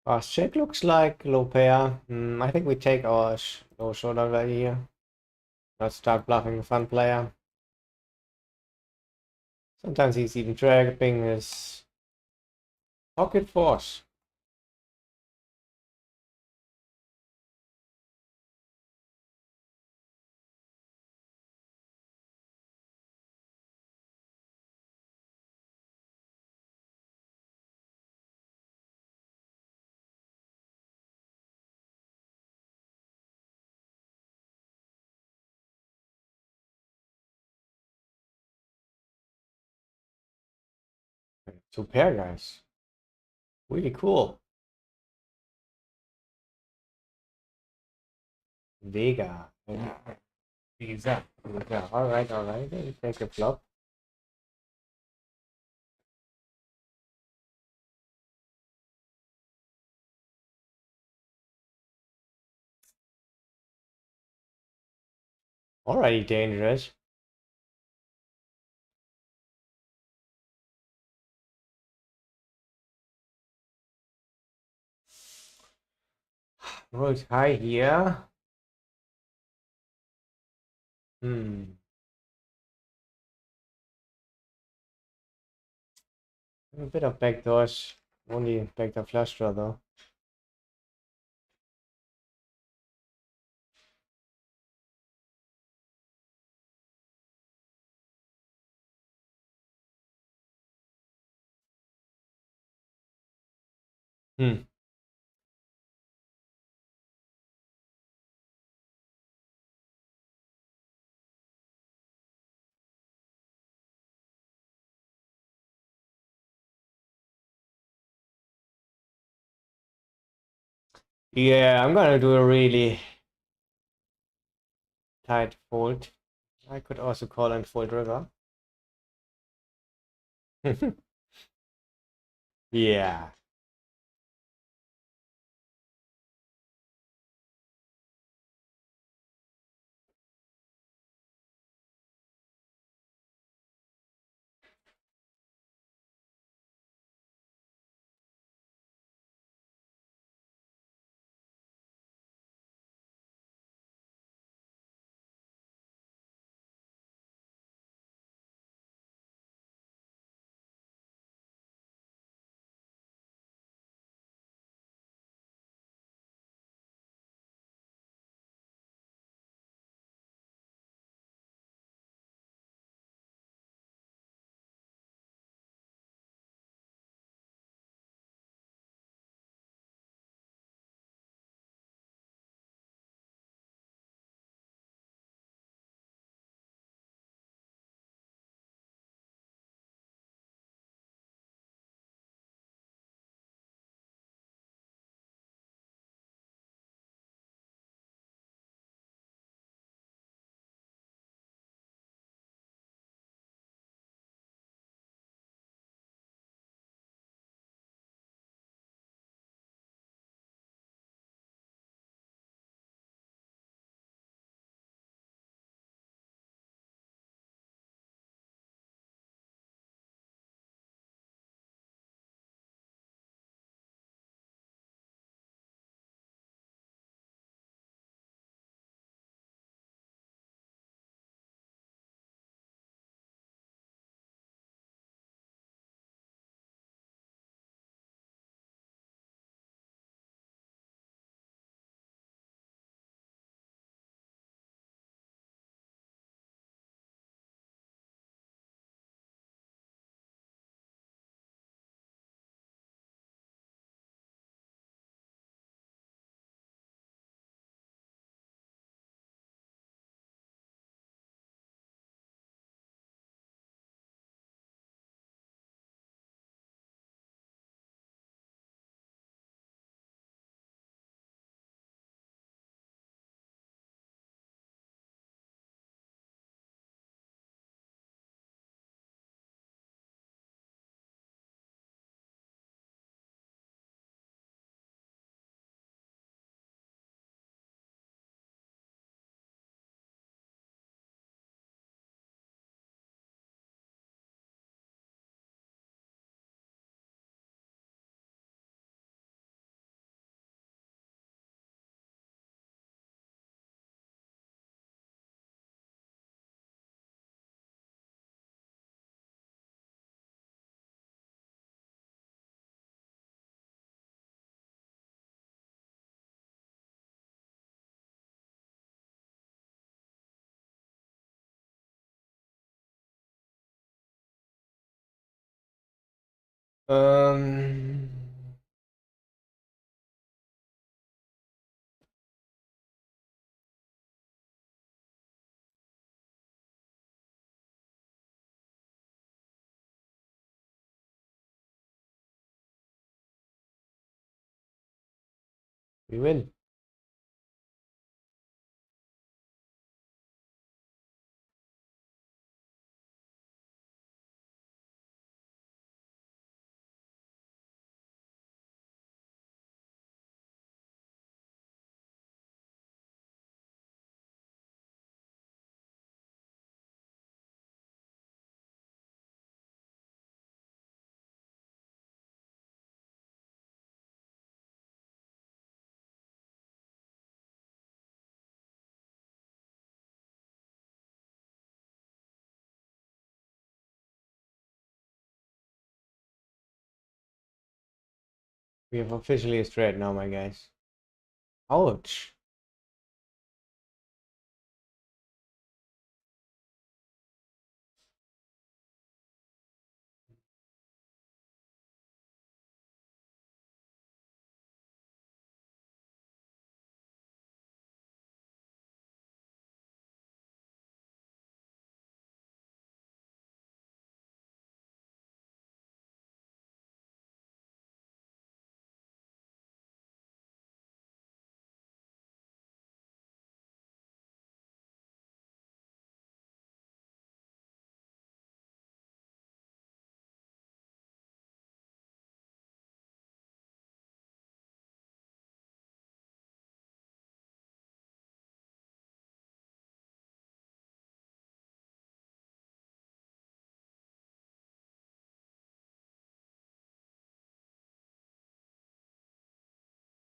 Fast check looks like low pair. I think we take our low showdown value here. not start bluffing a fun player. Sometimes he's even trapping his pocket force. Two pair guys. Really cool. Vega. Visa. Vega. Alright, alright. Take a flop. Already dangerous. Rolls high here. A bit of backdoors. Only backdoor flush draw though. Yeah, I'm gonna do a really tight fold. I could also call and fold river. Yeah. Um, we win. We have officially a straight now, my guys. Ouch.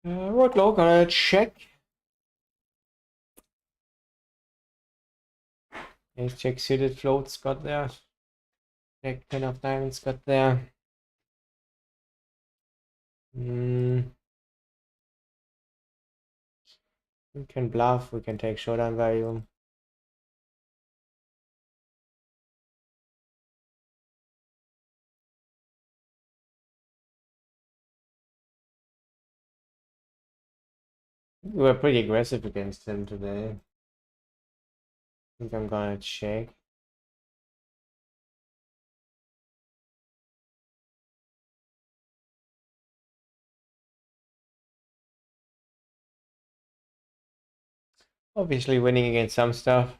Road low, gonna check. Ace check suited floats got there. Check 10 of diamonds got there. We can bluff, we can take showdown value. We were pretty aggressive against him today. I think I'm gonna check. Obviously winning against some stuff.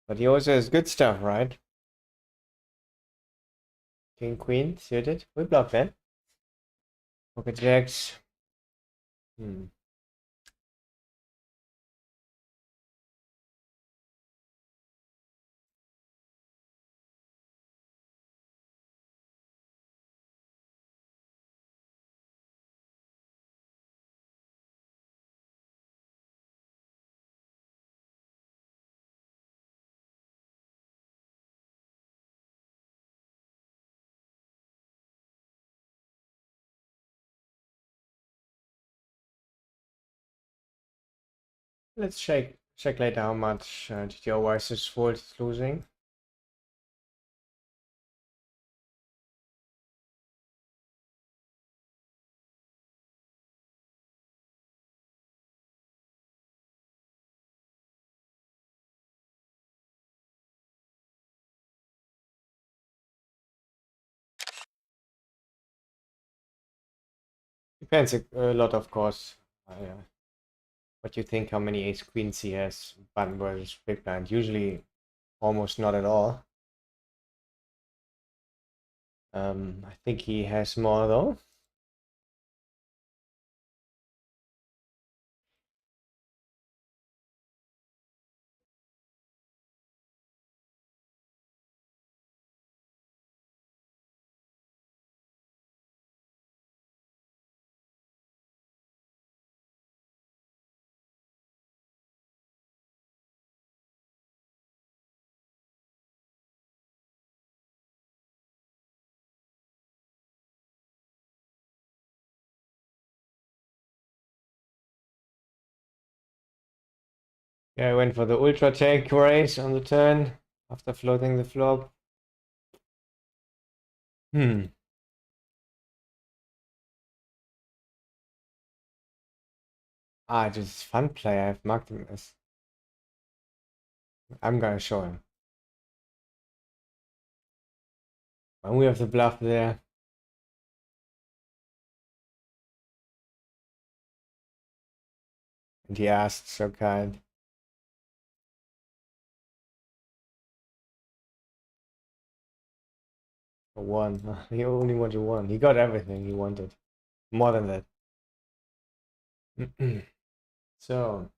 But he also has good stuff, right? King, queen, suited. We bluff then. Pocket jacks. Let's check later how much GTO versus Fold is losing. Depends a lot, of course. What you think, how many ace queens he has, button versus big blind. Usually almost not at all. I think he has more though. Yeah, I went for the ultra tank race on the turn after floating the flop. Ah, just fun player. I've marked him as. I'm gonna show him. When we have the bluff there. And he asked, so kind. A one. He only wanted one. He got everything he wanted. More than that. So.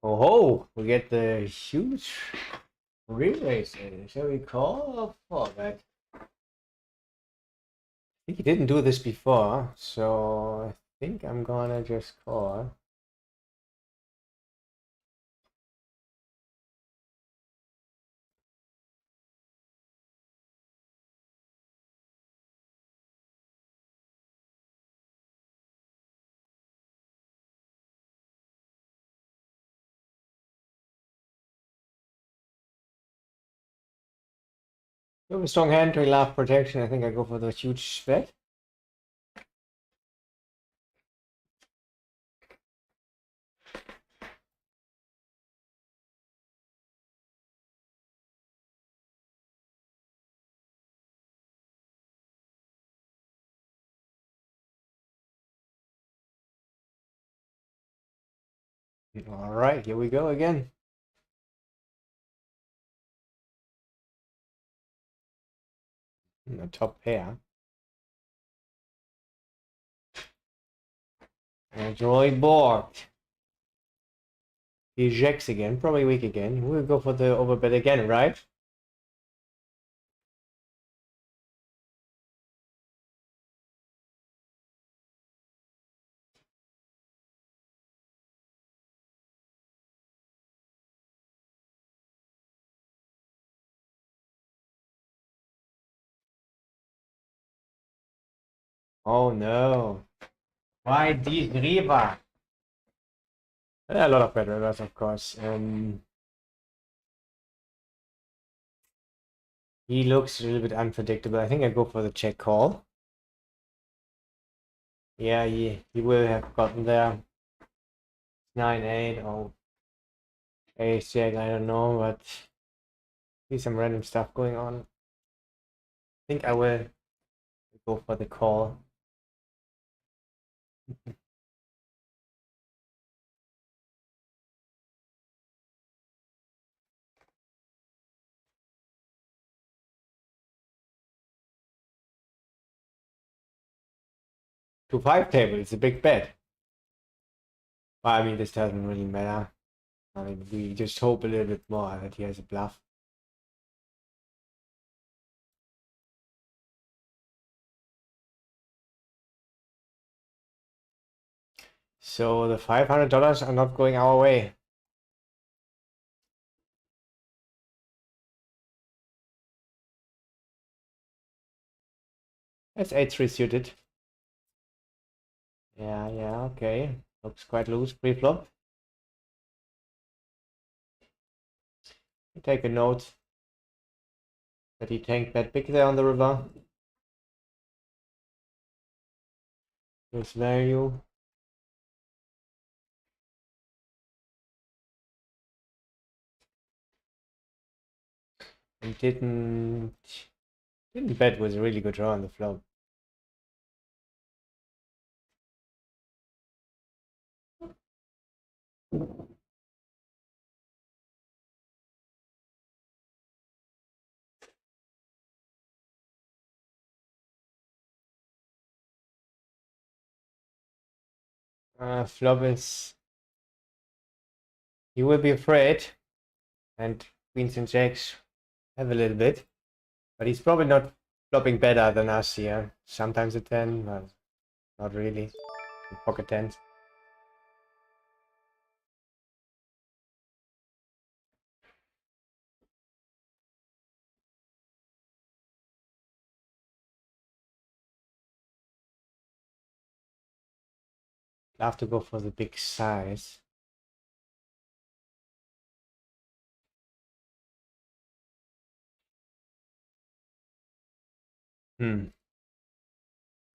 Oh ho! We get the huge relay. Shall we call for that? I think he didn't do this before, so I think I'm gonna just call. You have a strong hand to laugh protection. I think I go for the huge bet. All right, here we go again. The top pair. And Roy balked. He ejects again, probably weak again. We'll go for the overbet again, right? Oh no. Why these river? A lot of bad rivers, of course. He looks a little bit unpredictable. I think I go for the check call. Yeah, he will have gotten there. 9-8 or ace jack, I don't know, but see some random stuff going on. I think I will go for the call. To 5 table, it's a big bet. Well, I mean, this doesn't really matter. I mean, we just hope a little bit more that he has a bluff. So the $500 are not going our way. That's 8-3 suited. Yeah, okay. Looks quite loose pre-flop. Take a note that he tanked that big there on the river. His value. And didn't bet was a really good draw on the flop. Flop is... He will be afraid. And queens and jacks have a little bit. But he's probably not flopping better than us here. Sometimes a 10, but not really. Pocket 10s. I have to go for the big size. I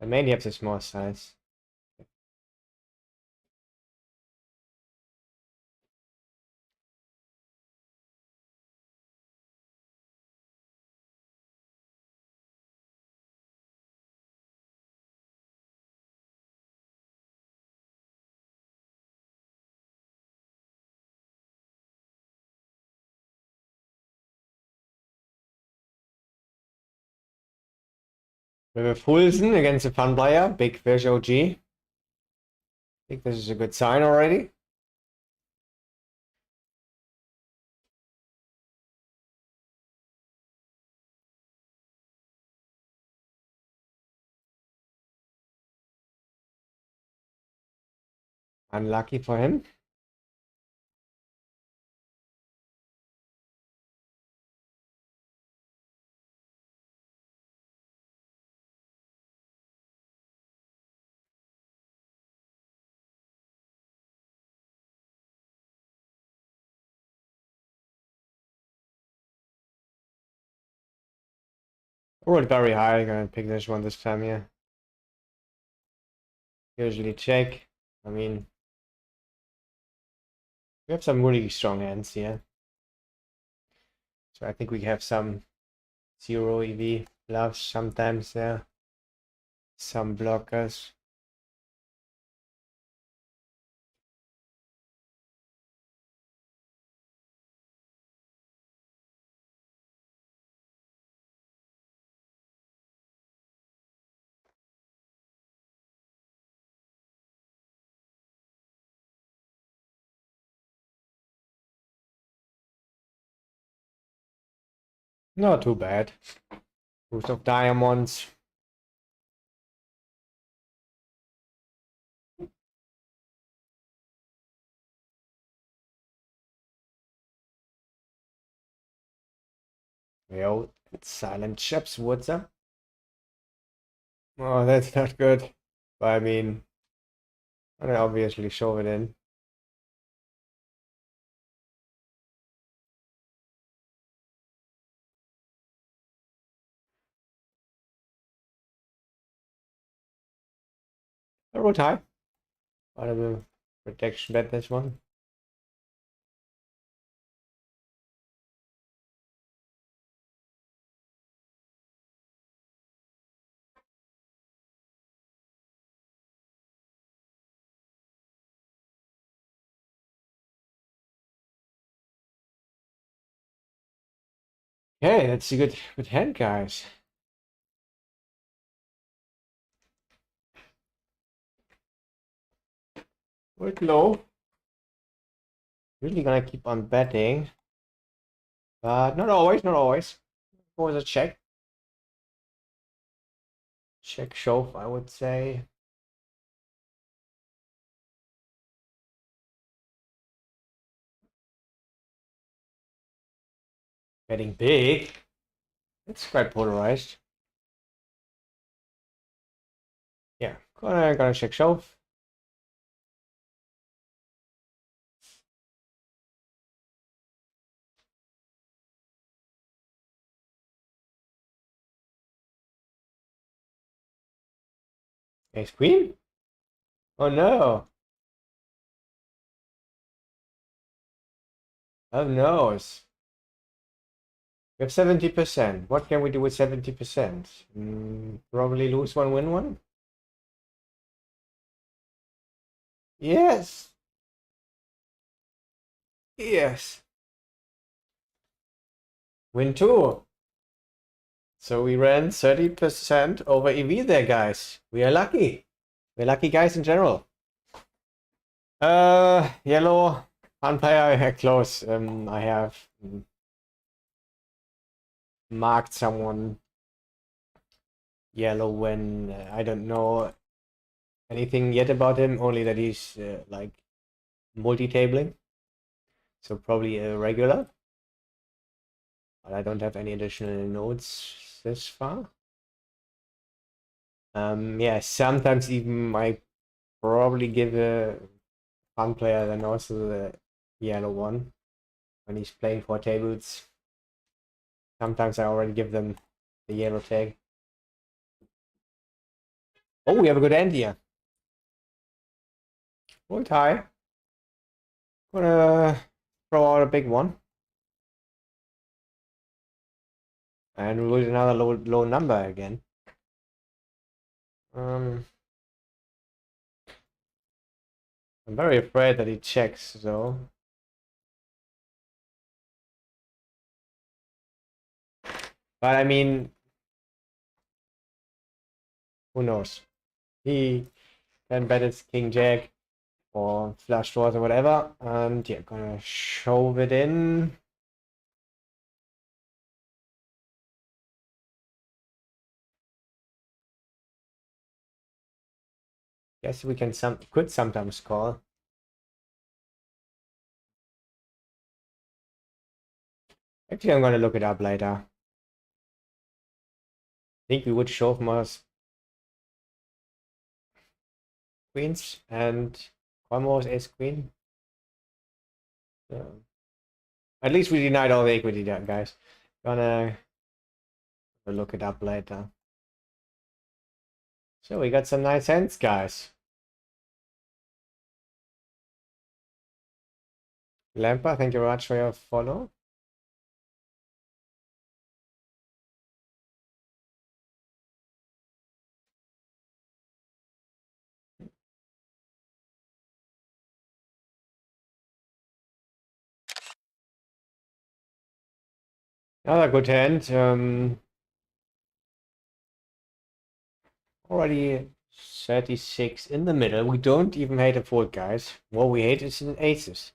mainly have the small size. We have a Fulsen against a fun player, Big Fish OG. I think this is a good sign already. Unlucky for him. Rolled very high, gonna pick this one this time here. Usually check. I mean, we have some really strong hands here. So I think we have some 0 EV bluffs sometimes there. Some blockers. Not too bad. Boost of diamonds. Yo, silent chips, what's up? Oh, that's not good. But I mean, I obviously shove it in. I rolled high. But I will protection bet this one. Okay, that's a good hand, guys. Wait low. Usually gonna keep on betting. But not always, not always. Always a check. Check shove, I would say. Betting big. It's quite polarized. Yeah, gonna check shove. Ace queen? Oh no. Oh no. We have 70%. What can we do with 70%? Probably lose one, win one? Yes. Yes. Win two. So we ran 30% over EV there, guys. We are lucky. We're lucky guys in general. Yellow. One player close. I have marked someone yellow when I don't know anything yet about him, only that he's like multi-tabling. So probably a regular. But I don't have any additional notes this far. Yeah, sometimes even I probably give a fun player than also the yellow one when he's playing 4 tables. Sometimes I already give them the yellow tag. Oh, we have a good end here. Roll tie. Gonna throw out a big one. And we'll lose another low number again. I'm very afraid that he checks, though. But I mean, who knows? He can bet it's King Jack or flush draws or whatever. And yeah, gonna shove it in. Guess we could sometimes call. Actually, I'm gonna look it up later. I think we would shove more queens and almost ace queen. Yeah. At least we denied all the equity, guys. Gonna look it up later. So we got some nice hands, guys. Lampa, thank you very much for your follow. Another good hand. Already 36 in the middle. We don't even hate a fold, guys. What we hate is an aces.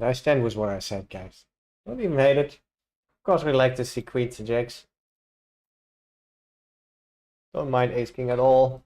I stand with what I said, guys. Don't even hate it. Of course, we like to see queens and jacks. Don't mind ace king at all.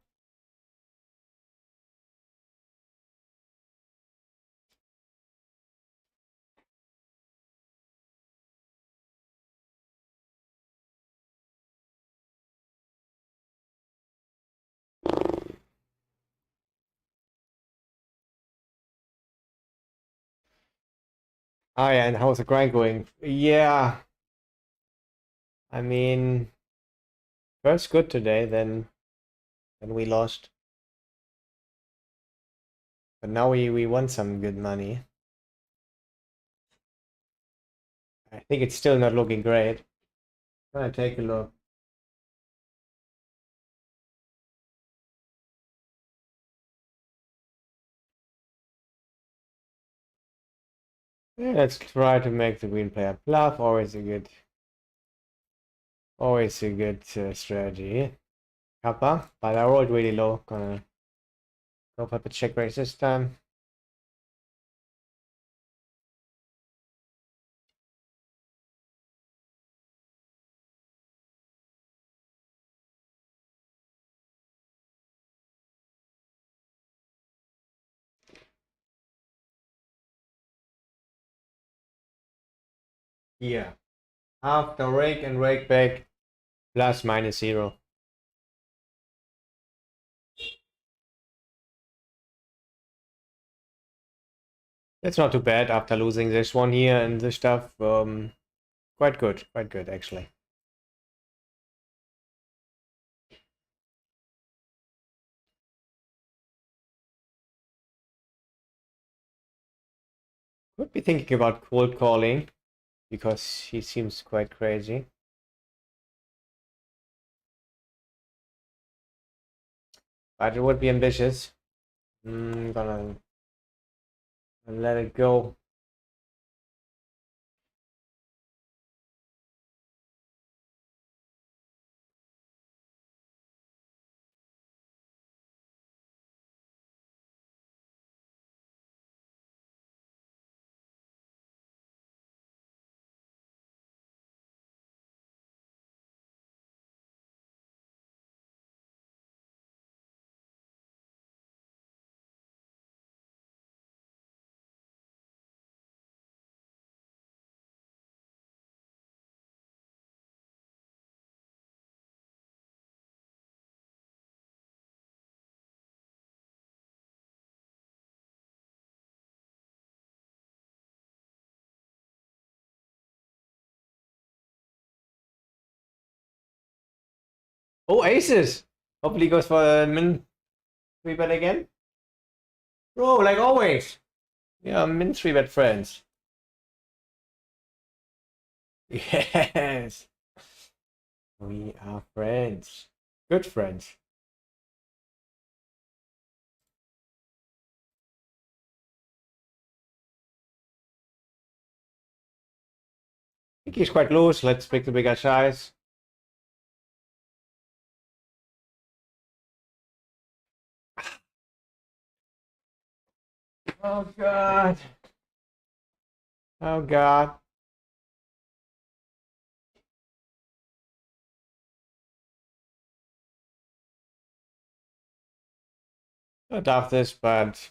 Ah, yeah, and how's the grind going? Yeah, I mean, first good today, then we lost. But now we won some good money. I think it's still not looking great. Gonna take a look. Yeah, let's try to make the green player bluff. Always a good strategy. Kappa, but I rolled really low. Gonna go for the check raise this time. Yeah. After rake and rake back, plus minus 0. That's not too bad after losing this one here and this stuff. Quite good actually. Could be thinking about cold calling because he seems quite crazy. But it would be ambitious. Gonna let it go. Oh, aces! Hopefully he goes for a min 3-bet again. Bro, like always. Yeah, min 3-bet friends. Yes! We are friends. Good friends. I think he's quite loose. Let's pick the bigger size. Oh god. Oh god. I doubt this, but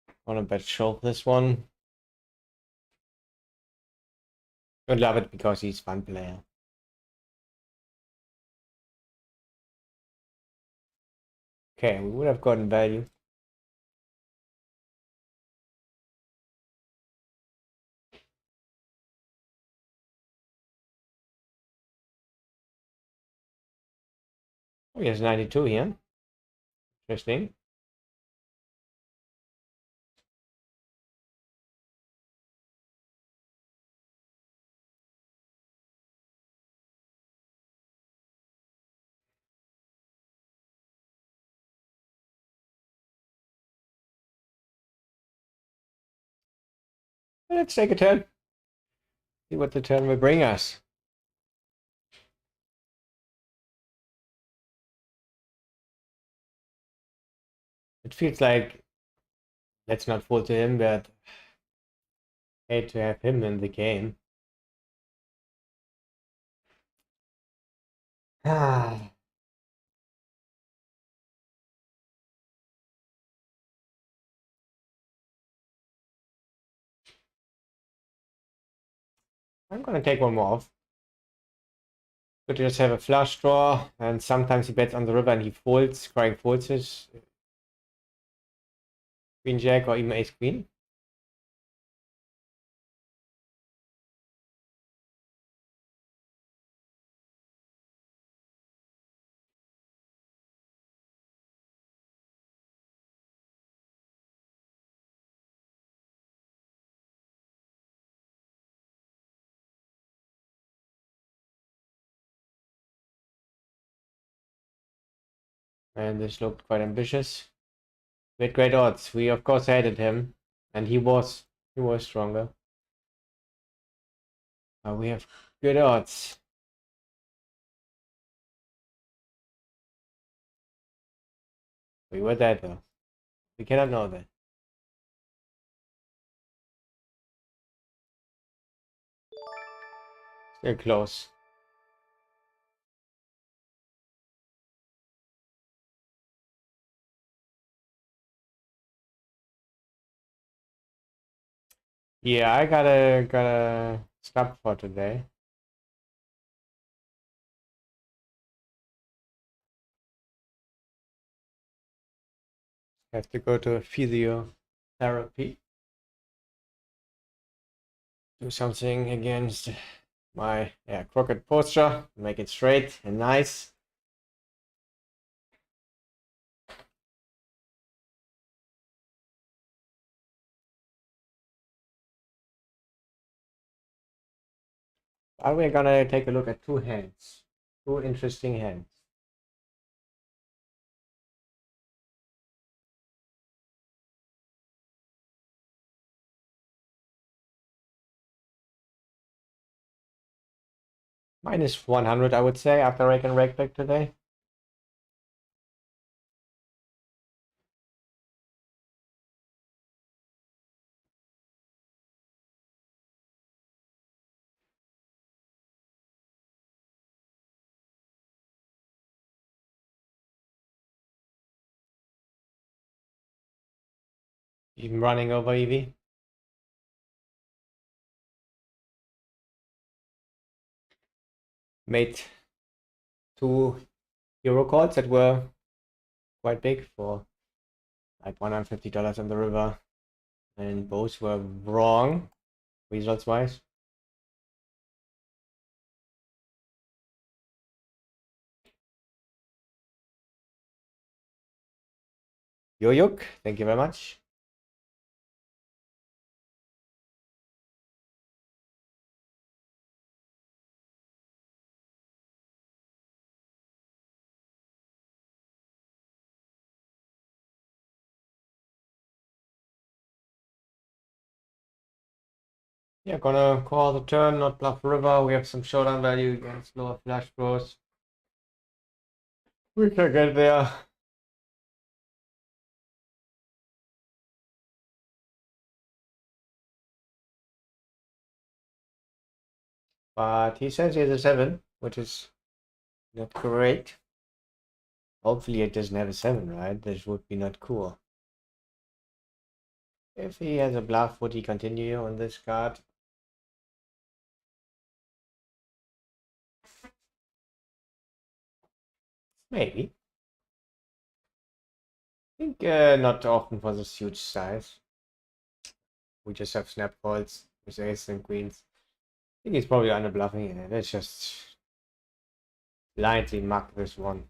I want to bet shove this one. I love it because he's a fun player. Okay, we would have gotten value. Oh, he has 92 here. Interesting. Let's take a turn. See what the turn will bring us. It feels like let's not fold to him, but hate to have him in the game. Ah. I'm gonna take one more off. Good to just have a flush draw, and sometimes he bets on the river and he folds, scoring folds his queen jack or even ace queen. And this looked quite ambitious. We had great odds. We of course hated him, and he was stronger. We have good odds. We were dead though. We cannot know that. Still close. Yeah, I gotta stop for today. Have to go to physiotherapy. Do something against my crooked posture. Make it straight and nice. But we're gonna take a look at two hands. Two interesting hands. Minus 100, I would say, after rake and rake back today. Even running over EV. Made two hero calls that were quite big for like $150 on the river, and both were wrong results wise. Yoyuk, thank you very much. Yeah, gonna call the turn, not bluff river. We have some showdown value against lower flash bros. We can get there. But he says he has a 7, which is not great. Hopefully it doesn't have a 7, right? This would be not cool. If he has a bluff, would he continue on this card? Maybe. I think not often for this huge size. We just have snap calls with aces and queens. I think he's probably under bluffing, and let's just blindly mark this one.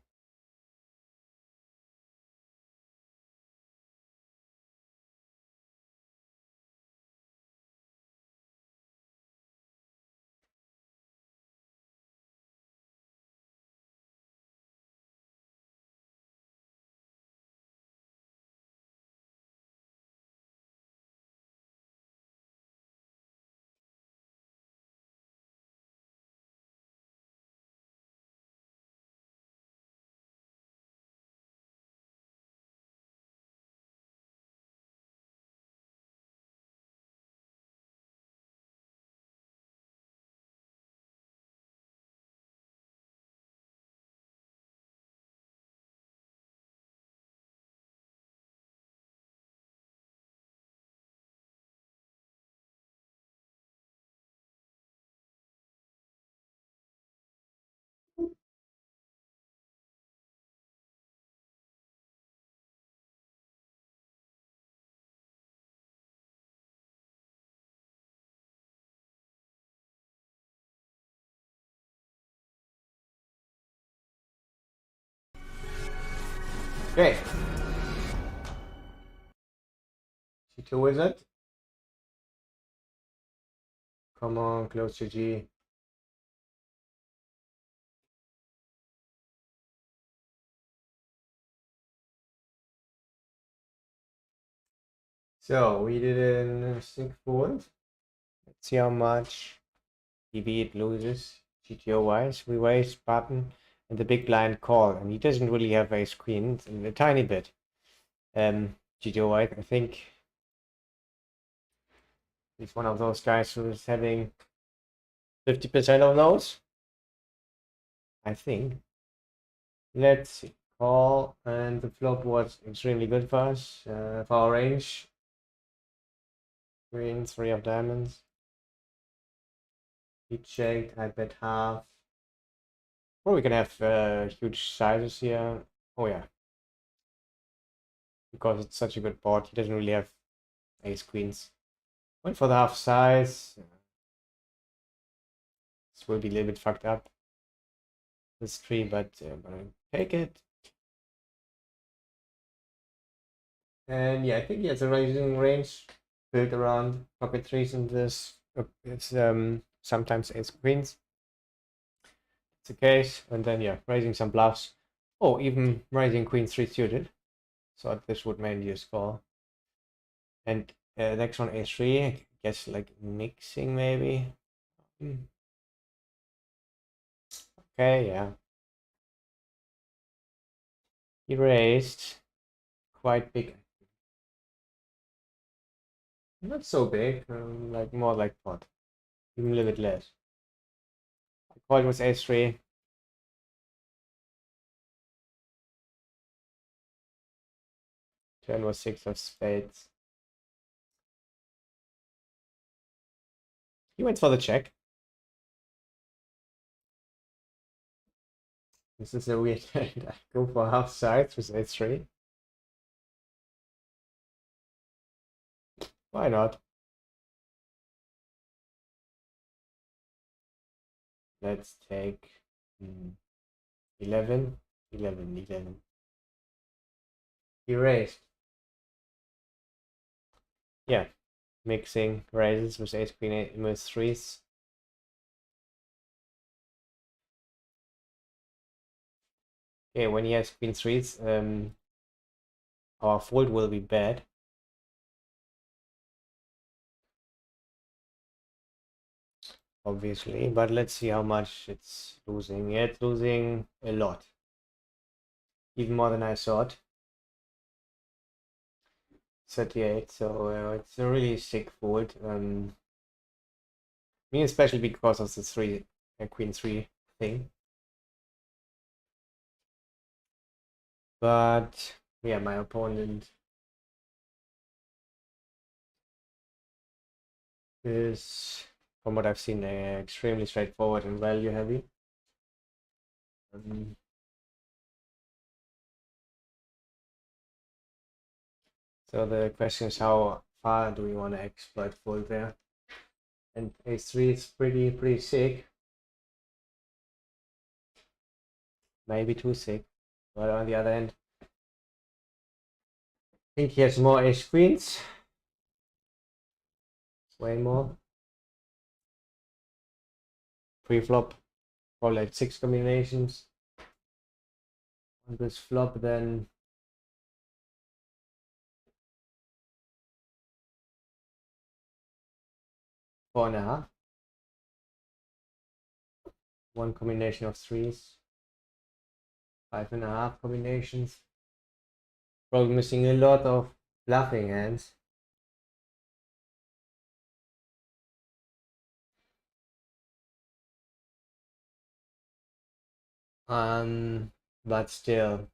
Okay. C2 is it? Come on, close to G. So we did in 6 forward. Let's see how much EV it loses. GTO wise, we raise button and the big blind call, and he doesn't really have ace queen, a tiny bit. GTO wise, I think he's one of those guys who is having 50% of those. I think. Let's see. Call, and the flop was extremely good for us, for our range. Queen, 3 of diamonds. He checked, I bet half. Or we can have huge sizes here. Oh yeah. Because it's such a good board, he doesn't really have ace queens. Went for the half size. This will be a little bit fucked up, this tree, but I'm gonna take it. And yeah, I think he has a raising range built around pocket threes and this. It's sometimes ace queens. It's the case, and then yeah, raising some bluffs. Oh, even raising queen 3 suited. So this would mainly score. And next one a3, I guess like mixing maybe. Okay, yeah. He raised quite big. Not so big, like more like pot. Even a little bit less. The call was a3. Turn was 6 of spades. He went for the check. This is a weird hand. I go for half sides with a3. Why not? Let's take 11, 11, 11. He raised. yeah, mixing raises with ace queen with threes. Okay, when he has queen threes, our fold will be bad. Obviously, but let's see how much it's losing. Yeah, it's losing a lot. Even more than I thought. 38, so it's a really sick fold. I mean, especially because of the queen 3 thing. But yeah, my opponent is, from what I've seen, extremely straightforward and value heavy. So the question is, how far do we want to exploit fold there? And ace3 is pretty sick. Maybe too sick. But on the other hand, I think he has more ace queens. Way more. Pre-flop, probably like 6 combinations. On this flop, then four and a half. One combination of threes. 5.5 combinations. Probably missing a lot of bluffing hands. But still,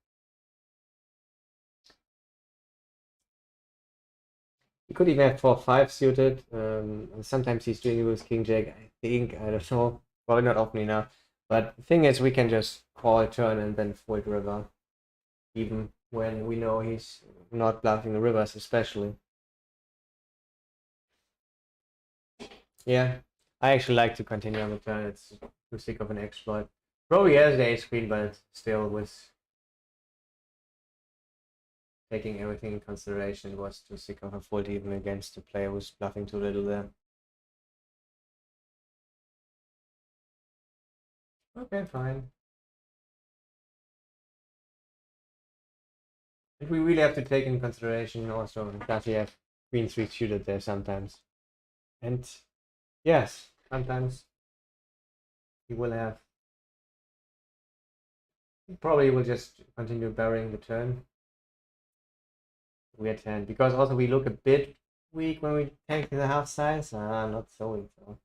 he could even have 4-5 suited. Sometimes he's doing it with King Jack. I think, I don't know, probably not often enough. But the thing is, we can just call turn and then fold river, even when we know he's not bluffing the rivers, especially. Yeah, I actually like to continue on the turn. It's too sick of an exploit. Probably has the ace queen, but still, with taking everything in consideration, it was too sick of a fold even against the player who's bluffing too little there. Okay, fine. If we really have to take in consideration also that he have queen 3 suited there sometimes. And yes, sometimes he will have. He probably will just continue burying the turn. Weird hand. Because also we look a bit weak when we tank the half size. Not so weak though.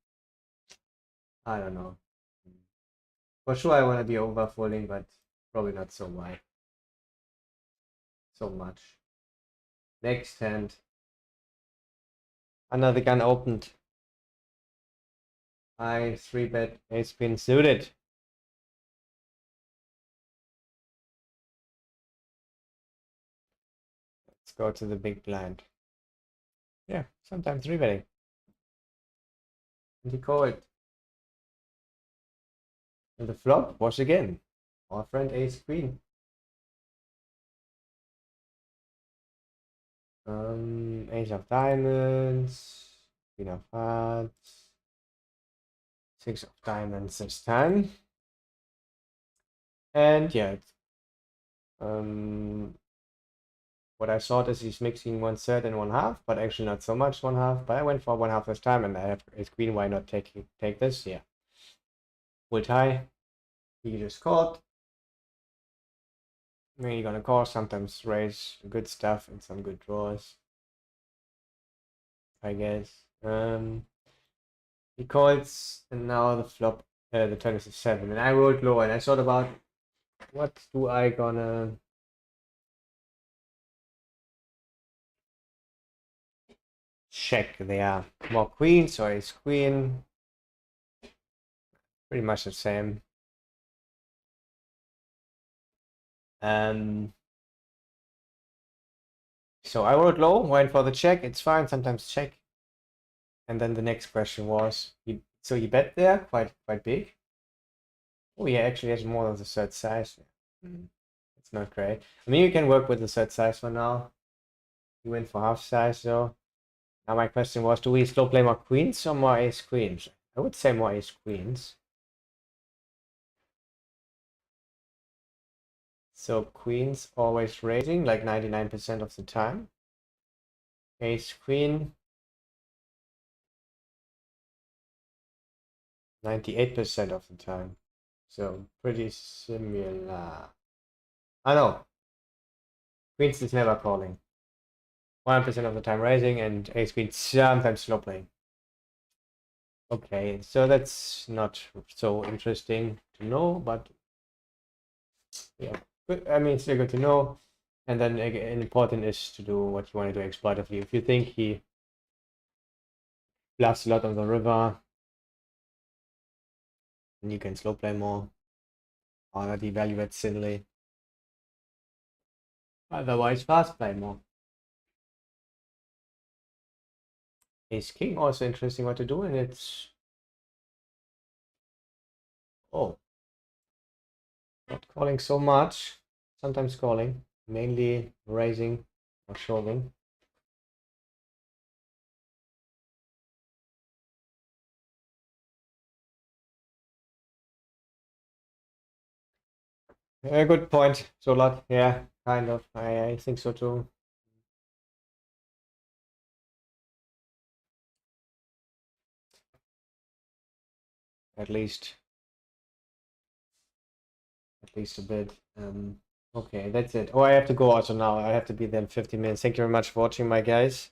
I don't know. For sure I want to be over folding, but probably not so wide. So much. Next hand. Another gun opened. I 3-bet ace queen suited. Let's go to the big blind. Yeah, sometimes 3-betting. And he called. And the flop was again our friend ace queen. Ace of diamonds, queen of hearts, 6 of diamonds this time. And yeah, what I thought is he's mixing 1/3 and 1/2, but actually not so much 1/2. But I went for 1/2 this time, and I have ace queen. Why not take this? Yeah, full tie. He just called. Mainly gonna call. Sometimes raise good stuff and some good draws, I guess. He calls, and now the flop, the turn is a 7, and I rolled low, and I thought about what do I gonna check there. More queens or ace queen, pretty much the same. So I rolled low, went for the check. It's fine, sometimes check. And then the next question was, so he bet there quite big. Oh, he actually has more than the third size. It's not great. I mean, you can work with the third size for now. He went for half size though. Now my question was, do we slow play more queens or more ace queens? I would say more ace queens. So queens always raising like 99% of the time. Ace queen 98% of the time. So pretty similar. I know. Queens is never calling. 1% of the time raising, and ace queen sometimes slow playing. Okay, so that's not so interesting to know, but yeah, I mean, it's still good to know. And then again, important is to do what you want to do exploitatively. If you think he bluffs a lot on the river, then you can slow play more or not evaluate thinly. Otherwise, fast play more. Ace king also interesting what to do, and it's not calling so much. Sometimes calling, mainly raising or shoving. A good point, Solat. Yeah, kind of. I think so too. At least a bit. Okay, that's it. Oh, I have to go also now. I have to be there in 15 minutes. Thank you very much for watching, my guys.